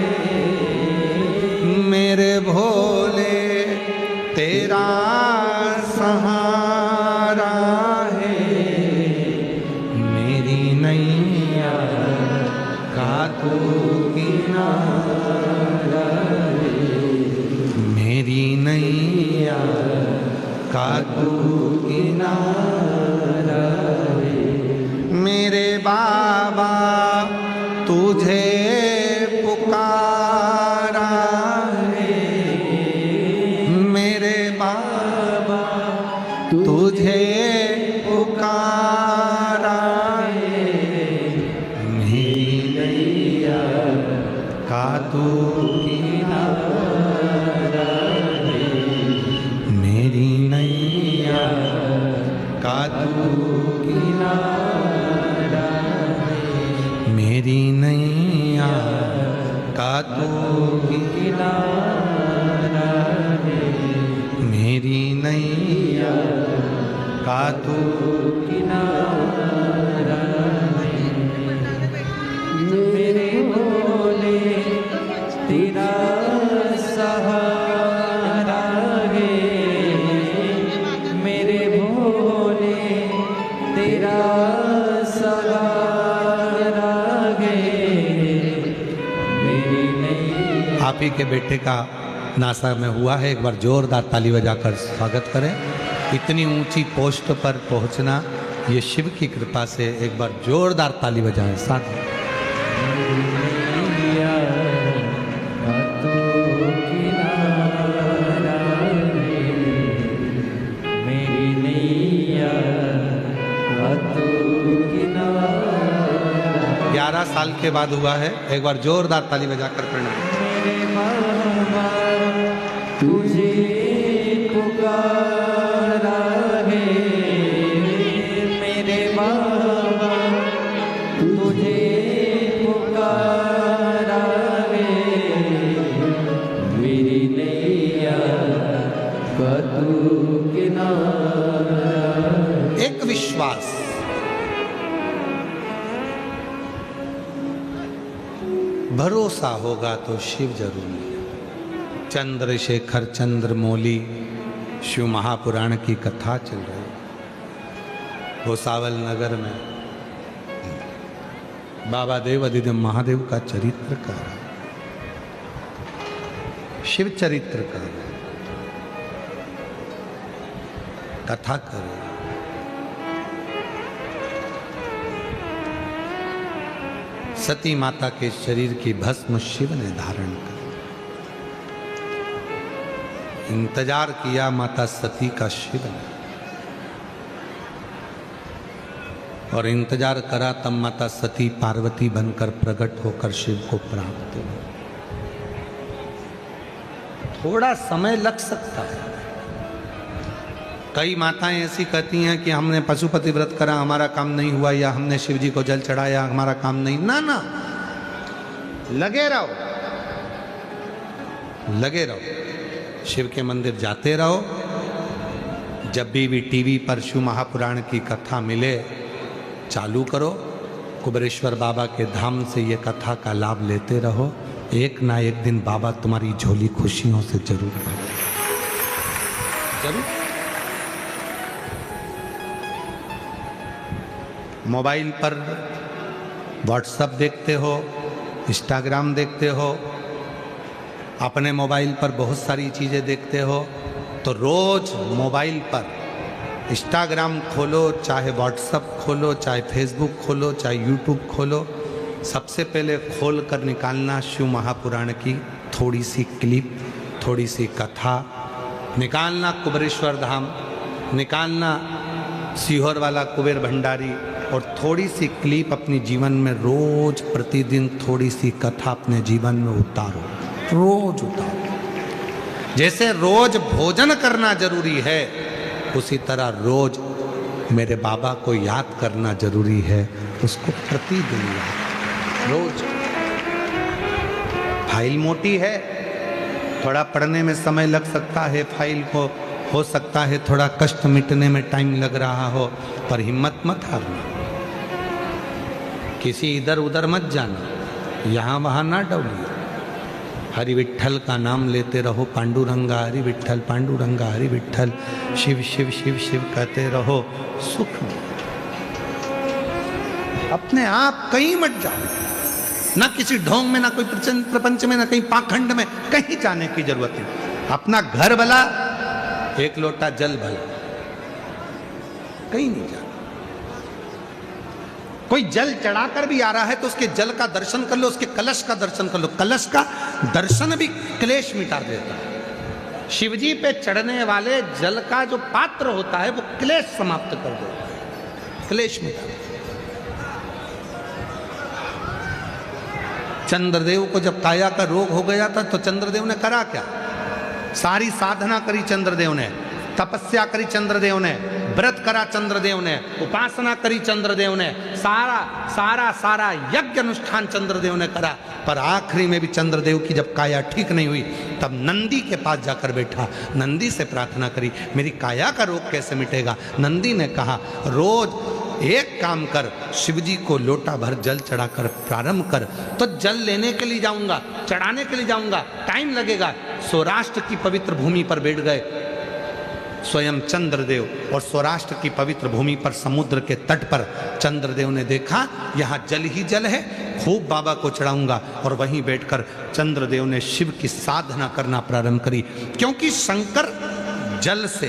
मेरे भोले तेरा सहारा है, मेरी नैया का तू किनारा है, मेरी नैया का तू किनारा है। मेरे बाबा तुझे पुकारा है, मेरे बाबा तुझे पुकारा है, मेरी नैया का तू किनारा है, मेरी नैया का तू किनारा है, मेरी नैया का तू किनारा है, मेरी नैया का तू किनारा है। मेरे भोले तेरा सहारा है, मेरे भोले तेरा सहारा है, मेरी नहीं। आप ही के बेटे का नासा में हुआ है। एक बार जोरदार ताली बजाकर स्वागत करें। इतनी ऊंची पोस्ट पर पहुंचना ये शिव की कृपा से। एक बार जोरदार ताली बजाएं साथ में। साल के बाद हुआ है। एक बार जोरदार ताली बजाकर प्रणाम। मेरे बाबा तुझे पुकारा है, मेरे बाबा तुझे पुकारा है, मेरी नैया का तू किनारा। एक विश्वास, भरोसा होगा तो शिव जरूर मिलेगा। चंद्रशेखर चंद्रमौली शिव महापुराण की कथा चल रही भोसावल नगर में। बाबा देव अधिदेव महादेव का चरित्र कर रहा, शिव चरित्र कर रहा, कथा कर रहा। सती माता के शरीर की भस्म शिव ने धारण कर। इंतजार किया माता सती का शिव ने। और इंतजार करा, तब माता सती पार्वती बनकर प्रकट होकर शिव को प्राप्त हुई। थोड़ा समय लग सकता है। कई माताएं ऐसी कहती हैं कि हमने पशुपति व्रत करा, हमारा काम नहीं हुआ, या हमने शिव जी को जल चढ़ाया, हमारा काम नहीं। ना ना, लगे रहो, लगे रहो, शिव के मंदिर जाते रहो। जब भी टीवी पर शिव महापुराण की कथा मिले, चालू करो, कुबेरेश्वर बाबा के धाम से ये कथा का लाभ लेते रहो। एक ना एक दिन बाबा तुम्हारी झोली खुशियों से जरूर भरेगा, जरूर। मोबाइल पर व्हाट्सएप देखते हो, इंस्टाग्राम देखते हो, अपने मोबाइल पर बहुत सारी चीज़ें देखते हो, तो रोज़ मोबाइल पर इंस्टाग्राम खोलो, चाहे व्हाट्सएप खोलो, चाहे फेसबुक खोलो, चाहे यूट्यूब खोलो, सबसे पहले खोल कर निकालना शिव महापुराण की थोड़ी सी क्लिप, थोड़ी सी कथा निकालना, कुबेरेश्वर धाम निकालना, सीहोर वाला कुबेर भंडारी, और थोड़ी सी क्लिप अपने जीवन में रोज प्रतिदिन थोड़ी सी कथा अपने जीवन में उतारो, रोज उतारो। जैसे रोज भोजन करना जरूरी है, उसी तरह रोज मेरे बाबा को याद करना जरूरी है, उसको प्रतिदिन याद, रोज। फाइल मोटी है, थोड़ा पढ़ने में समय लग सकता है, फाइल को हो सकता है थोड़ा कष्ट मिटने में टाइम लग रहा हो, पर हिम्मत मत हारना, किसी इधर उधर मत जाना, यहाँ वहाँ ना डौलिए। हरि विट्ठल का नाम लेते रहो, पांडुरंगा हरि विट्ठल, पांडुरंगा हरि विट्ठल, शिव शिव शिव शिव कहते रहो, सुख में। अपने आप कहीं मत जाओ, ना किसी ढोंग में, ना कोई प्रपंच में, ना कहीं पाखंड में, कहीं जाने की जरूरत नहीं। अपना घर भला, एक लोटा जल भला, कहीं नहीं जाना। कोई जल चढ़ाकर भी आ रहा है तो उसके जल का दर्शन कर लो, उसके कलश का दर्शन कर लो। कलश का दर्शन भी क्लेश मिटा देता है। शिवजी पे चढ़ने वाले जल का जो पात्र होता है वो क्लेश समाप्त कर देता है, क्लेश मिटा देता है। चंद्रदेव को जब काया का रोग हो गया था तो चंद्रदेव ने करा क्या? सारी साधना करी चंद्रदेव ने, तपस्या करी चंद्रदेव ने, व्रत करा चंद्रदेव ने, उपासना करी चंद्रदेव ने, सारा यज्ञ अनुष्ठान चंद्रदेव ने करा, पर आखिरी में भी चंद्रदेव की जब काया ठीक नहीं हुई तब नंदी के पास जाकर बैठा, नंदी से प्रार्थना करी, मेरी काया का रोग कैसे मिटेगा? नंदी ने कहा, रोज एक काम कर, शिवजी को लोटा भर जल चढ़ाकर प्रारंभ कर। तो जल लेने के लिए जाऊंगा, चढ़ाने के लिए जाऊंगा, टाइम लगेगा। सौराष्ट्र की पवित्र भूमि पर बैठ गए स्वयं चंद्रदेव, और सौराष्ट्र की पवित्र भूमि पर समुद्र के तट पर चंद्रदेव ने देखा यहाँ जल ही जल है, खूब बाबा को चढ़ाऊंगा। और वहीं बैठकर चंद्रदेव ने शिव की साधना करना प्रारंभ करी, क्योंकि शंकर जल से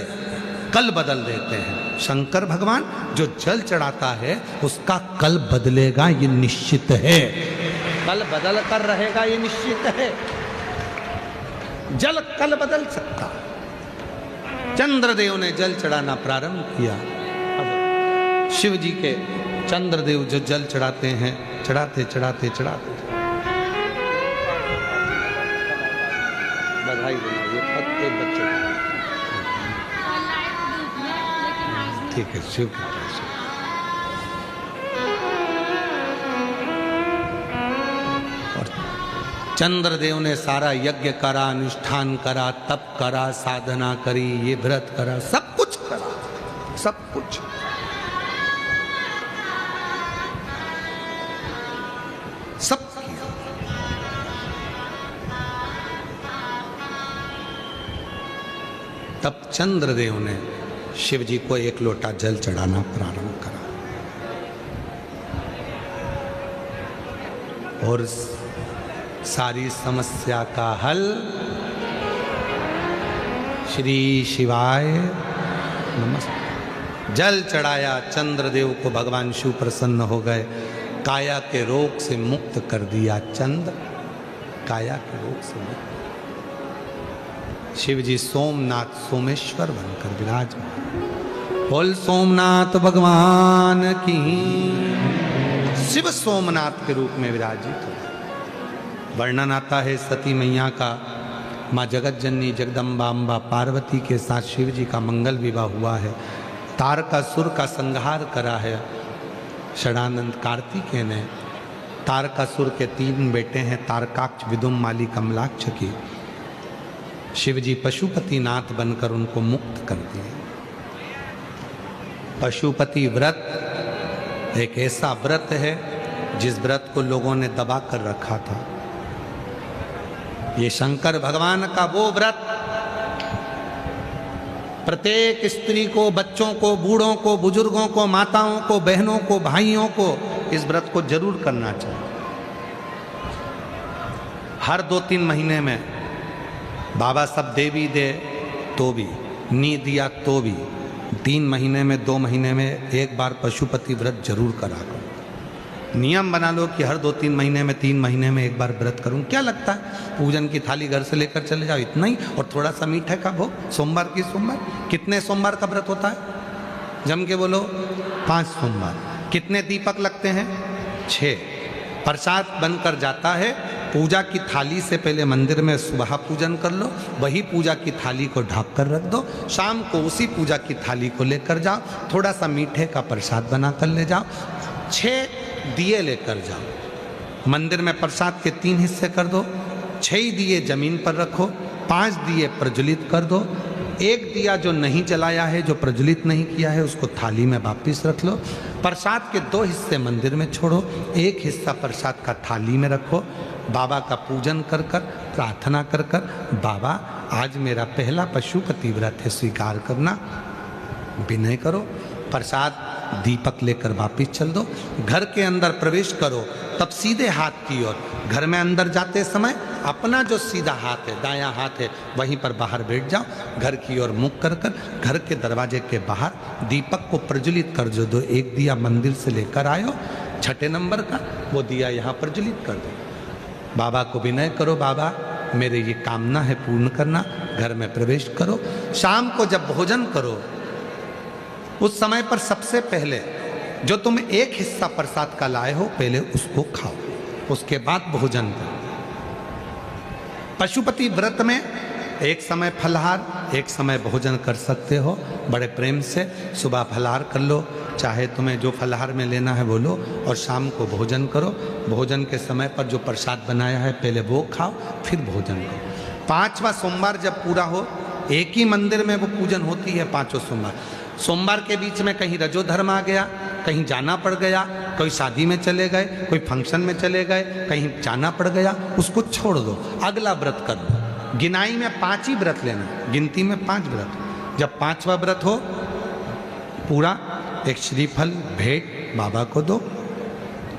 कल बदल देते हैं। शंकर भगवान जो जल चढ़ाता है उसका कल बदलेगा, ये निश्चित है। कल बदल कर रहेगा, ये निश्चित है। जल कल बदल सकता। चंद्रदेव ने जल चढ़ाना प्रारंभ किया। अब शिव जी के चंद्रदेव जो जल चढ़ाते हैं, चढ़ाते चढ़ाते चढ़ाते, बधाई देना, ये पत्ते बच्चे, ठीक है, शिव की तरफ से। चंद्रदेव ने सारा यज्ञ करा, अनुष्ठान करा, तप करा, साधना करी, ये व्रत करा, सब कुछ करा, सब कुछ। सब किया। तब चंद्रदेव ने शिव जी को एक लोटा जल चढ़ाना प्रारंभ करा, और सारी समस्या का हल श्री शिवाय नमस्ते। जल चढ़ाया, चंद्रदेव को भगवान शिव प्रसन्न हो गए, काया के रोग से मुक्त कर दिया। चंद्र काया के रोग से मुक्त। शिव जी सोमनाथ सोमेश्वर बनकर विराजमान। बोल सोमनाथ भगवान की। शिव सोमनाथ के रूप में विराजित हो। वर्णन आता है सती मैया का, माँ जगत जननी जगदम्बा अम्बा पार्वती के साथ शिव जी का मंगल विवाह हुआ है। तारकासुर का संहार करा है षडानंद कार्तिकेय ने। तारकासुर के 3 बेटे हैं, तारकाक्ष, विदुम, माली, कमलाक्ष की। शिव जी पशुपति नाथ बनकर उनको मुक्त कर दिए। पशुपति व्रत एक ऐसा व्रत है जिस व्रत को लोगों ने दबा कर रखा था। ये शंकर भगवान का वो व्रत प्रत्येक स्त्री को, बच्चों को, बूढ़ों को, बुजुर्गों को, माताओं को, बहनों को, भाइयों को इस व्रत को जरूर करना चाहिए। हर 2-3 महीने में बाबा सब देवी दे तो भी, नी दिया तो भी, 3 महीने में, 2 महीने में एक बार पशुपति व्रत जरूर करा करो। नियम बना लो कि हर 2-3 महीने में, 3 महीने में एक बार व्रत करूं। क्या लगता है, पूजन की थाली घर से लेकर चले जाओ, इतना ही, और थोड़ा सा मीठे का भोग, सोमवार की सोमवार। कितने सोमवार का व्रत होता है, जम के बोलो? 5 सोमवार। कितने दीपक लगते हैं? 6। प्रसाद बनकर जाता है। पूजा की थाली से पहले मंदिर में सुबह पूजन कर लो, वही पूजा की थाली को ढक कर रख दो। शाम को उसी पूजा की थाली को लेकर जाओ, थोड़ा सा मीठे का प्रसाद बना कर ले जाओ। 6 दिए लेकर जाओ। मंदिर में प्रसाद के 3 हिस्से कर दो। 6 दिए जमीन पर रखो, 5 दिए प्रज्वलित कर दो। 1 दिया जो नहीं जलाया है, जो प्रज्वलित नहीं किया है, उसको थाली में वापिस रख लो। प्रसाद के 2 हिस्से मंदिर में छोड़ो, 1 हिस्सा प्रसाद का थाली में रखो। बाबा का पूजन कर कर, प्रार्थना कर कर, बाबा आज मेरा पहला पशुपति व्रत है, स्वीकार करना। विनय करो, प्रसाद दीपक लेकर वापिस चल दो। घर के अंदर प्रवेश करो, तब सीधे हाथ की ओर, घर में अंदर जाते समय अपना जो सीधा हाथ है, दायां हाथ है, वहीं पर बाहर बैठ जाओ। घर की ओर मुख कर कर घर के दरवाजे के बाहर दीपक को प्रज्वलित कर दो। 1 दिया मंदिर से लेकर आयो, 6ठे नंबर का, वो दिया यहाँ प्रज्वलित कर दो। बाबा को विनय करो, बाबा मेरे ये कामना है पूर्ण करना। घर में प्रवेश करो। शाम को जब भोजन करो, उस समय पर सबसे पहले जो तुम 1 हिस्सा प्रसाद का लाए हो, पहले उसको खाओ, उसके बाद भोजन करो। पशुपति व्रत में एक समय फलाहार, एक समय भोजन कर सकते हो। बड़े प्रेम से सुबह फलाहार कर लो, चाहे तुम्हें जो फलाहार में लेना है वो लो, और शाम को भोजन करो। भोजन के समय पर जो प्रसाद बनाया है पहले वो खाओ, फिर भोजन करो। 5वां सोमवार जब पूरा हो, एक ही मंदिर में वो पूजन होती है 5 सोमवार। सोमवार के बीच में कहीं रजोधर्म आ गया, कहीं जाना पड़ गया, कोई शादी में चले गए, कोई फंक्शन में चले गए, कहीं जाना पड़ गया, उसको छोड़ दो, अगला व्रत कर दो। गिनाई में 5 ही व्रत लेना, गिनती में 5 व्रत। जब 5वां व्रत हो पूरा, एक श्रीफल भेंट बाबा को दो।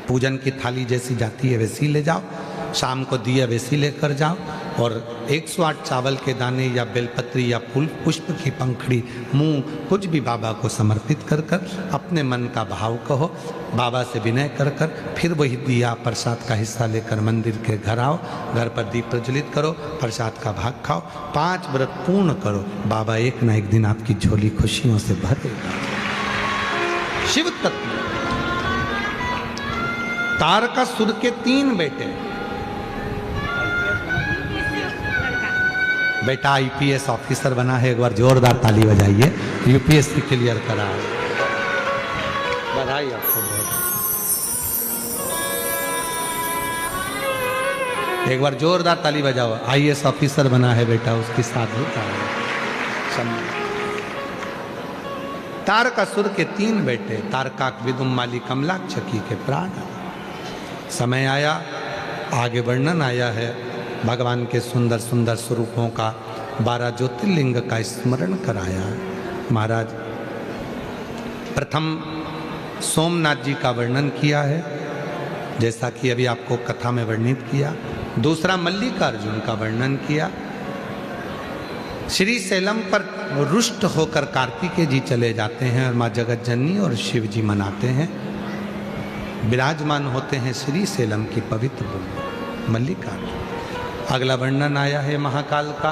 पूजन की थाली जैसी जाती है वैसी ले जाओ। शाम को दिया वैसी लेकर जाओ, और 108 चावल के दाने या बेलपत्री या फूल पुष्प की पंखड़ी, मूंग, कुछ भी बाबा को समर्पित कर कर अपने मन का भाव कहो। बाबा से विनय कर कर फिर वही दिया प्रसाद का हिस्सा लेकर मंदिर के घर आओ। घर पर दीप प्रज्वलित करो, प्रसाद का भाग खाओ। 5 व्रत पूर्ण करो, बाबा एक ना एक दिन आपकी झोली खुशियों से भरेगा। शिव तत्व। तारकासुर के 3 बेटे। बेटा आईपीएस ऑफिसर बना है, एक बार जोरदार ताली बजाइए। यूपीएससी क्लियर करा है, बधाई आपको बहुत। एक बार जोरदार ताली बजाओ। आईएएस ऑफिसर बना है बेटा, उसकी शादी का तारकासुर के 3 बेटे, तारकाक, विदुम, माली, कमलाक्ष के प्राण। समय आया, आगे वर्णन आया है भगवान के सुंदर सुंदर स्वरूपों का, 12 ज्योतिर्लिंग का स्मरण कराया। महाराज प्रथम सोमनाथ जी का वर्णन किया है, जैसा कि अभी आपको कथा में वर्णित किया। दूसरा मल्लिकार्जुन का वर्णन किया। श्री सैलम पर रुष्ट होकर कार्तिकेय जी चले जाते हैं और माँ जगत जननी और शिव जी मनाते हैं। विराजमान होते हैं श्री सैलम की पवित्र भूमि मल्लिकार्जुन। अगला वर्णन आया है महाकाल का।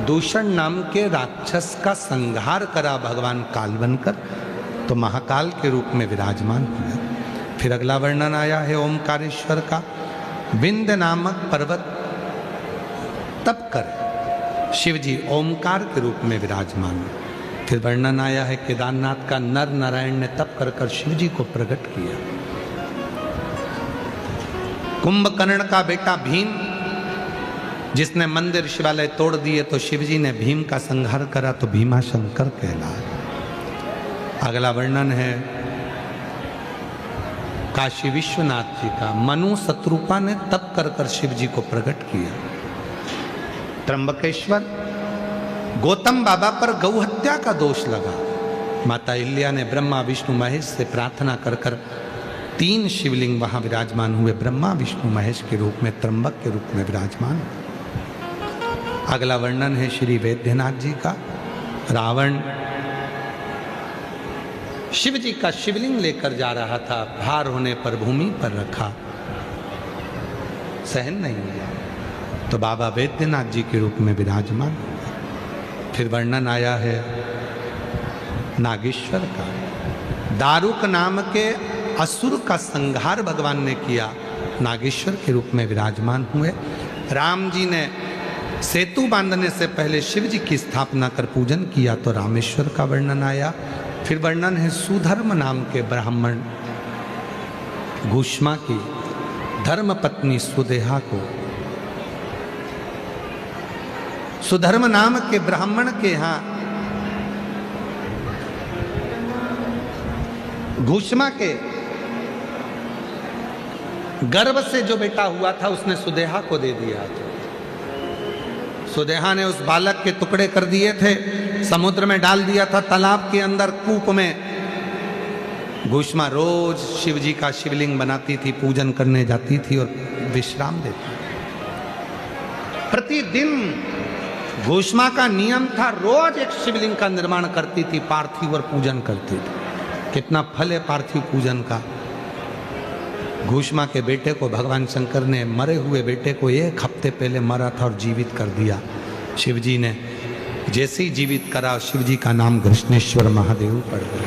दूषण नाम के राक्षस का संहार करा भगवान काल बनकर, तो महाकाल के रूप में विराजमान हुआ। फिर अगला वर्णन आया है ओमकारेश्वर का। विंध्य नामक पर्वत तप कर शिव जी ओमकार के रूप में विराजमान हुए। फिर वर्णन आया है केदारनाथ का, नर नारायण ने तप कर कर शिव जी को प्रकट किया। कुंभकर्ण का बेटा भीम, जिसने मंदिर शिवालय तोड़ दिए, तो शिवजी ने भीम का संहार करा, तो भीमा शंकर कहलाए। अगला वर्णन है काशी विश्वनाथ जी का। मनु शत्रुपा ने तप कर कर शिव जी को प्रकट किया। त्र्यंबकेश्वर, गौतम बाबा पर गौ हत्या का दोष लगा। माता इल्या ने ब्रह्मा विष्णु महेश से प्रार्थना कर कर 3 शिवलिंग वहां विराजमान हुए। ब्रह्मा विष्णु महेश के रूप में, त्र्यंबक के रूप में विराजमान। अगला वर्णन है श्री वैद्यनाथ जी का। रावण शिव जी का शिवलिंग लेकर जा रहा था, भार होने पर भूमि पर रखा, सहन नहीं हुआ, तो बाबा वैद्यनाथ जी के रूप में विराजमान। फिर वर्णन आया है नागेश्वर का। दारुक नाम के असुर का संहार भगवान ने किया, नागेश्वर के रूप में विराजमान हुए। राम जी ने सेतु बांधने से पहले शिव जी की स्थापना कर पूजन किया, तो रामेश्वर का वर्णन आया। फिर वर्णन है सुधर्म नाम के ब्राह्मण घुष्मा की धर्म पत्नी सुदेहा को, सुधर्म नाम के ब्राह्मण के यहां घुष्मा के गर्भ से जो बेटा हुआ था उसने सुदेहा को दे दिया था। सुदेहा ने उस बालक के टुकड़े कर दिए थे, समुद्र में डाल दिया था, तालाब के अंदर कूप में। घुष्मा रोज शिव जी का शिवलिंग बनाती थी, पूजन करने जाती थी और विश्राम देती। प्रतिदिन घुष्मा का नियम था, रोज एक शिवलिंग का निर्माण करती थी, पार्थिव और पूजन करती थी। कितना फल है पार्थिव पूजन का। घुष्मा के बेटे को भगवान शंकर ने, मरे हुए बेटे को 1 हफ्ते पहले मरा था और जीवित कर दिया। शिवजी ने जैसे ही जीवित करा, शिवजी का नाम कृष्णेश्वर महादेव पड़ गया।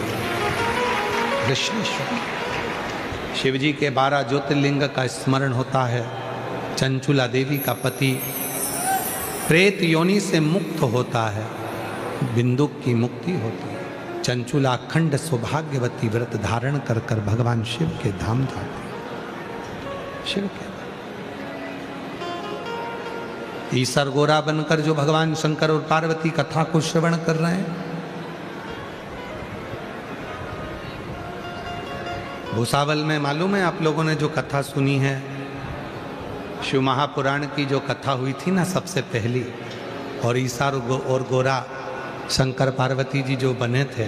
कृष्णेश्वर शिवजी के 12 ज्योतिर्लिंग का स्मरण होता है। चंचुला देवी का पति प्रेत योनि से मुक्त होता है, बिंदुक की मुक्ति होती है। चंचुला अखंड सौभाग्यवती व्रत धारण कर कर भगवान शिव के धाम जाते। शिव के ईसर गोरा बनकर जो भगवान शंकर और पार्वती कथा को श्रवण कर रहे हैं, भूसावल में मालूम है आप लोगों ने जो कथा सुनी है, शिव महापुराण की जो कथा हुई थी ना सबसे पहली, और ईसर और गोरा शंकर पार्वती जी जो बने थे,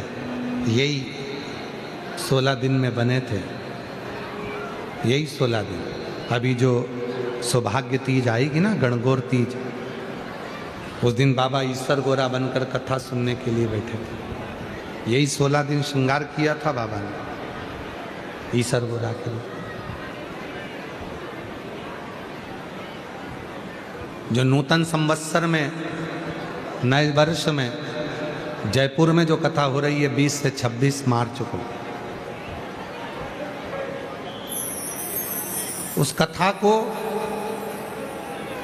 यही 16 दिन में बने थे, यही 16 दिन। अभी जो सौभाग्य तीज आएगी ना, गणगौर तीज, उस दिन बाबा ईश्वर गोरा बनकर कथा सुनने के लिए बैठे थे। यही 16 दिन श्रृंगार किया था बाबा ने ईश्वर गोरा के लिए। जो नूतन संवत्सर में, नए वर्ष में जयपुर में जो कथा हो रही है 20 से 26 मार्च को, उस कथा को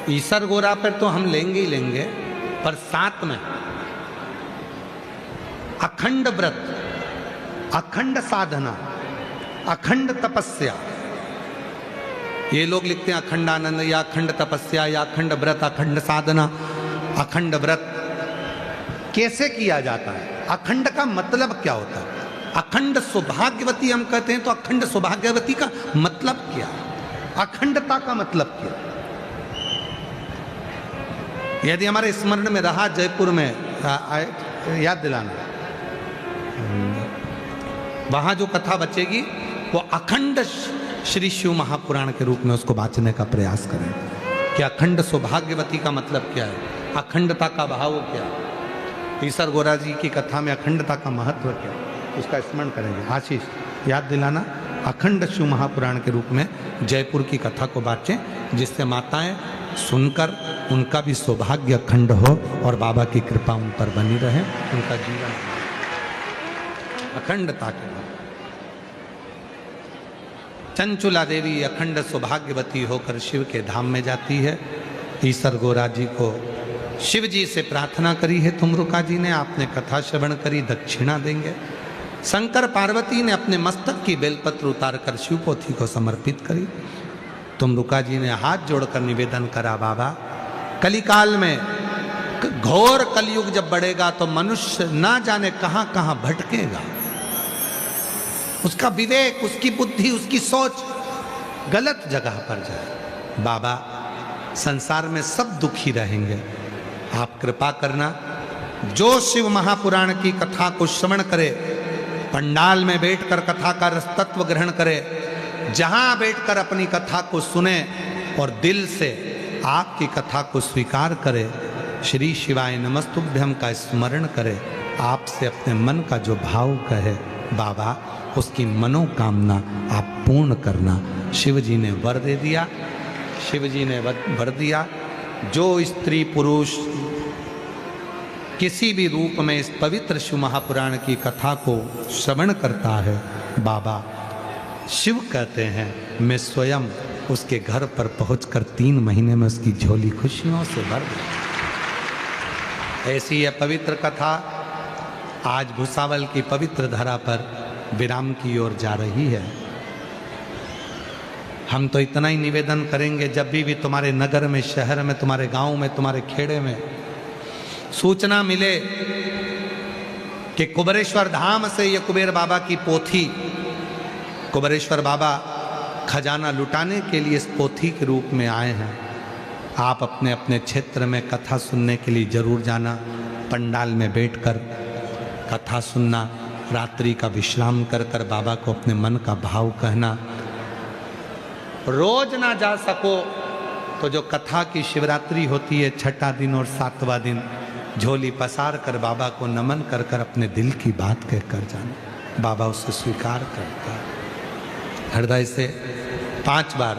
ईसर गोरा पर तो हम लेंगे ही लेंगे, पर साथ में अखंड व्रत, अखंड साधना, अखंड तपस्या, ये लोग लिखते हैं अखंड आनंद या अखंड तपस्या या अखंड व्रत, अखंड साधना। अखंड व्रत कैसे किया जाता है, अखंड का मतलब क्या होता है? अखंड सौभाग्यवती हम कहते हैं, तो अखंड सौभाग्यवती का मतलब क्या? अखंडता का मतलब क्या? यदि हमारे स्मरण में रहा जयपुर में, याद दिलाना, वहां जो कथा बचेगी वो अखंड श्री शिव महापुराण के रूप में उसको बांचने का प्रयास करें कि अखंड सौभाग्यवती का मतलब क्या है, अखंडता का भाव क्या है, ईसर गोरा जी की कथा में अखंडता का महत्व क्या है, उसका स्मरण करेंगे। आशीष याद दिलाना अखंड शिव महापुराण के रूप में जयपुर की कथा को बाँचें, जिससे माताएं सुनकर उनका भी सौभाग्य अखंड हो और बाबा की कृपा उन पर बनी रहे, उनका जीवन अखंडता के हो। चंचुला देवी अखंड सौभाग्यवती होकर शिव के धाम में जाती है। ईसर गोरा जी को शिव जी से प्रार्थना करी है तुमरुका जी ने, आपने कथा श्रवण करी, दक्षिणा देंगे। शंकर पार्वती ने अपने मस्तक की बेलपत्र उतारकर शिव पोथी को समर्पित करी। तुमरुका जी ने हाथ जोड़कर निवेदन करा, बाबा कलिकाल में घोर कलयुग जब बढ़ेगा तो मनुष्य ना जाने कहां कहां भटकेगा, उसका विवेक, उसकी बुद्धि, उसकी सोच गलत जगह पर जाए। बाबा संसार में सब दुखी रहेंगे, आप कृपा करना। जो शिव महापुराण की कथा को श्रवण करे, पंडाल में बैठकर कथा का रसतत्व ग्रहण करे, जहां बैठकर अपनी कथा को सुने और दिल से आपकी कथा को स्वीकार करे, श्री शिवाय नमस्तुभ्यम का स्मरण करे, आपसे अपने मन का जो भाव कहे, बाबा उसकी मनोकामना आप पूर्ण करना। शिव जी ने वर दे दिया, शिव जी ने वर दिया। जो स्त्री पुरुष किसी भी रूप में इस पवित्र शिव महापुराण की कथा को श्रवण करता है, बाबा शिव कहते हैं मैं स्वयं उसके घर पर पहुंचकर 3 महीने में उसकी झोली खुशियों से भर दूं। ऐसी यह पवित्र कथा आज भुसावल की पवित्र धरा पर विराम की ओर जा रही है। हम तो इतना ही निवेदन करेंगे, जब भी तुम्हारे नगर में, शहर में, तुम्हारे गांव में, तुम्हारे खेड़े में सूचना मिले कि कुबेरेश्वर धाम से ये कुबेर बाबा की पोथी, कुबेरेश्वर बाबा खजाना लुटाने के लिए इस पोथी के रूप में आए हैं, आप अपने अपने क्षेत्र में कथा सुनने के लिए जरूर जाना। पंडाल में बैठकर कथा सुनना, रात्रि का विश्राम कर कर बाबा को अपने मन का भाव कहना। रोज ना जा सको तो जो कथा की शिवरात्रि होती है, 6ठा दिन और 7वां दिन, झोली पसार कर बाबा को नमन कर कर अपने दिल की बात कह कर जाना, बाबा उसे स्वीकार करता है। हृदय से 5 बार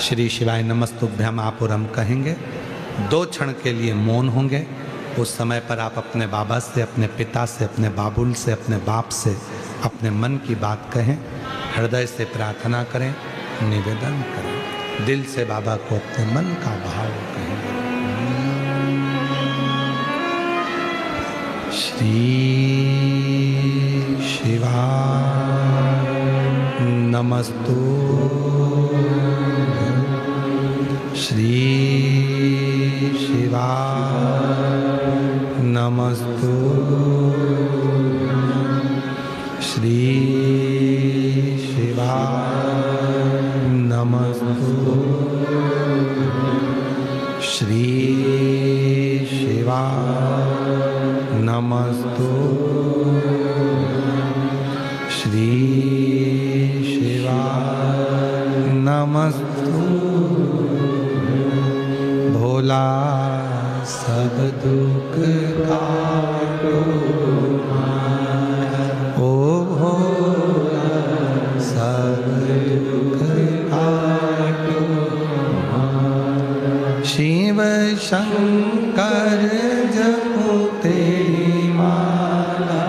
श्री शिवाय नमस्तुभ्यम आप और हम कहेंगे। 2 क्षण के लिए मौन होंगे। उस समय पर आप अपने बाबा से, अपने पिता से, अपने बाबुल से, अपने बाप से अपने मन की बात कहें, हृदय से प्रार्थना करें, निवेदन करें, दिल से बाबा को अपने मन का भाव कहें। श्री शिवाय नमस्तुभ्यं, श्री शिवाय नमस्तुभ्यं, श्री शिवाय नमस्तुभ्यं, श्री शिवाय नमस्तुभ्यं, श्री शिवाय नमस्तुभ्यं। भोला सब दुख काटो, ओ भोला सब दुख काटो, शिव शंकर जपो तेरी माला,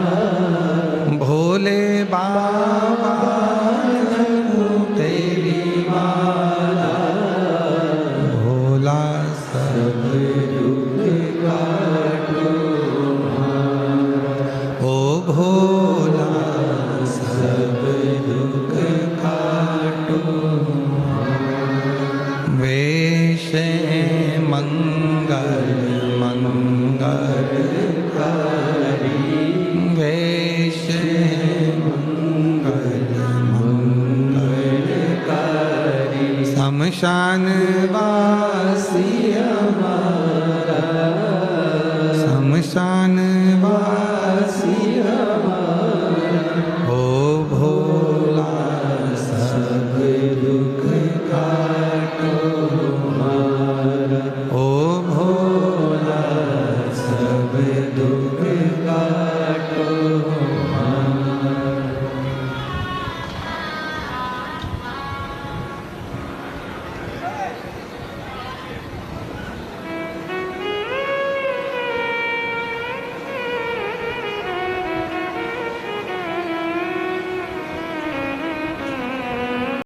भोले बाबा जपो तेरी माला, भोला सब दुख काटो, ओ भोला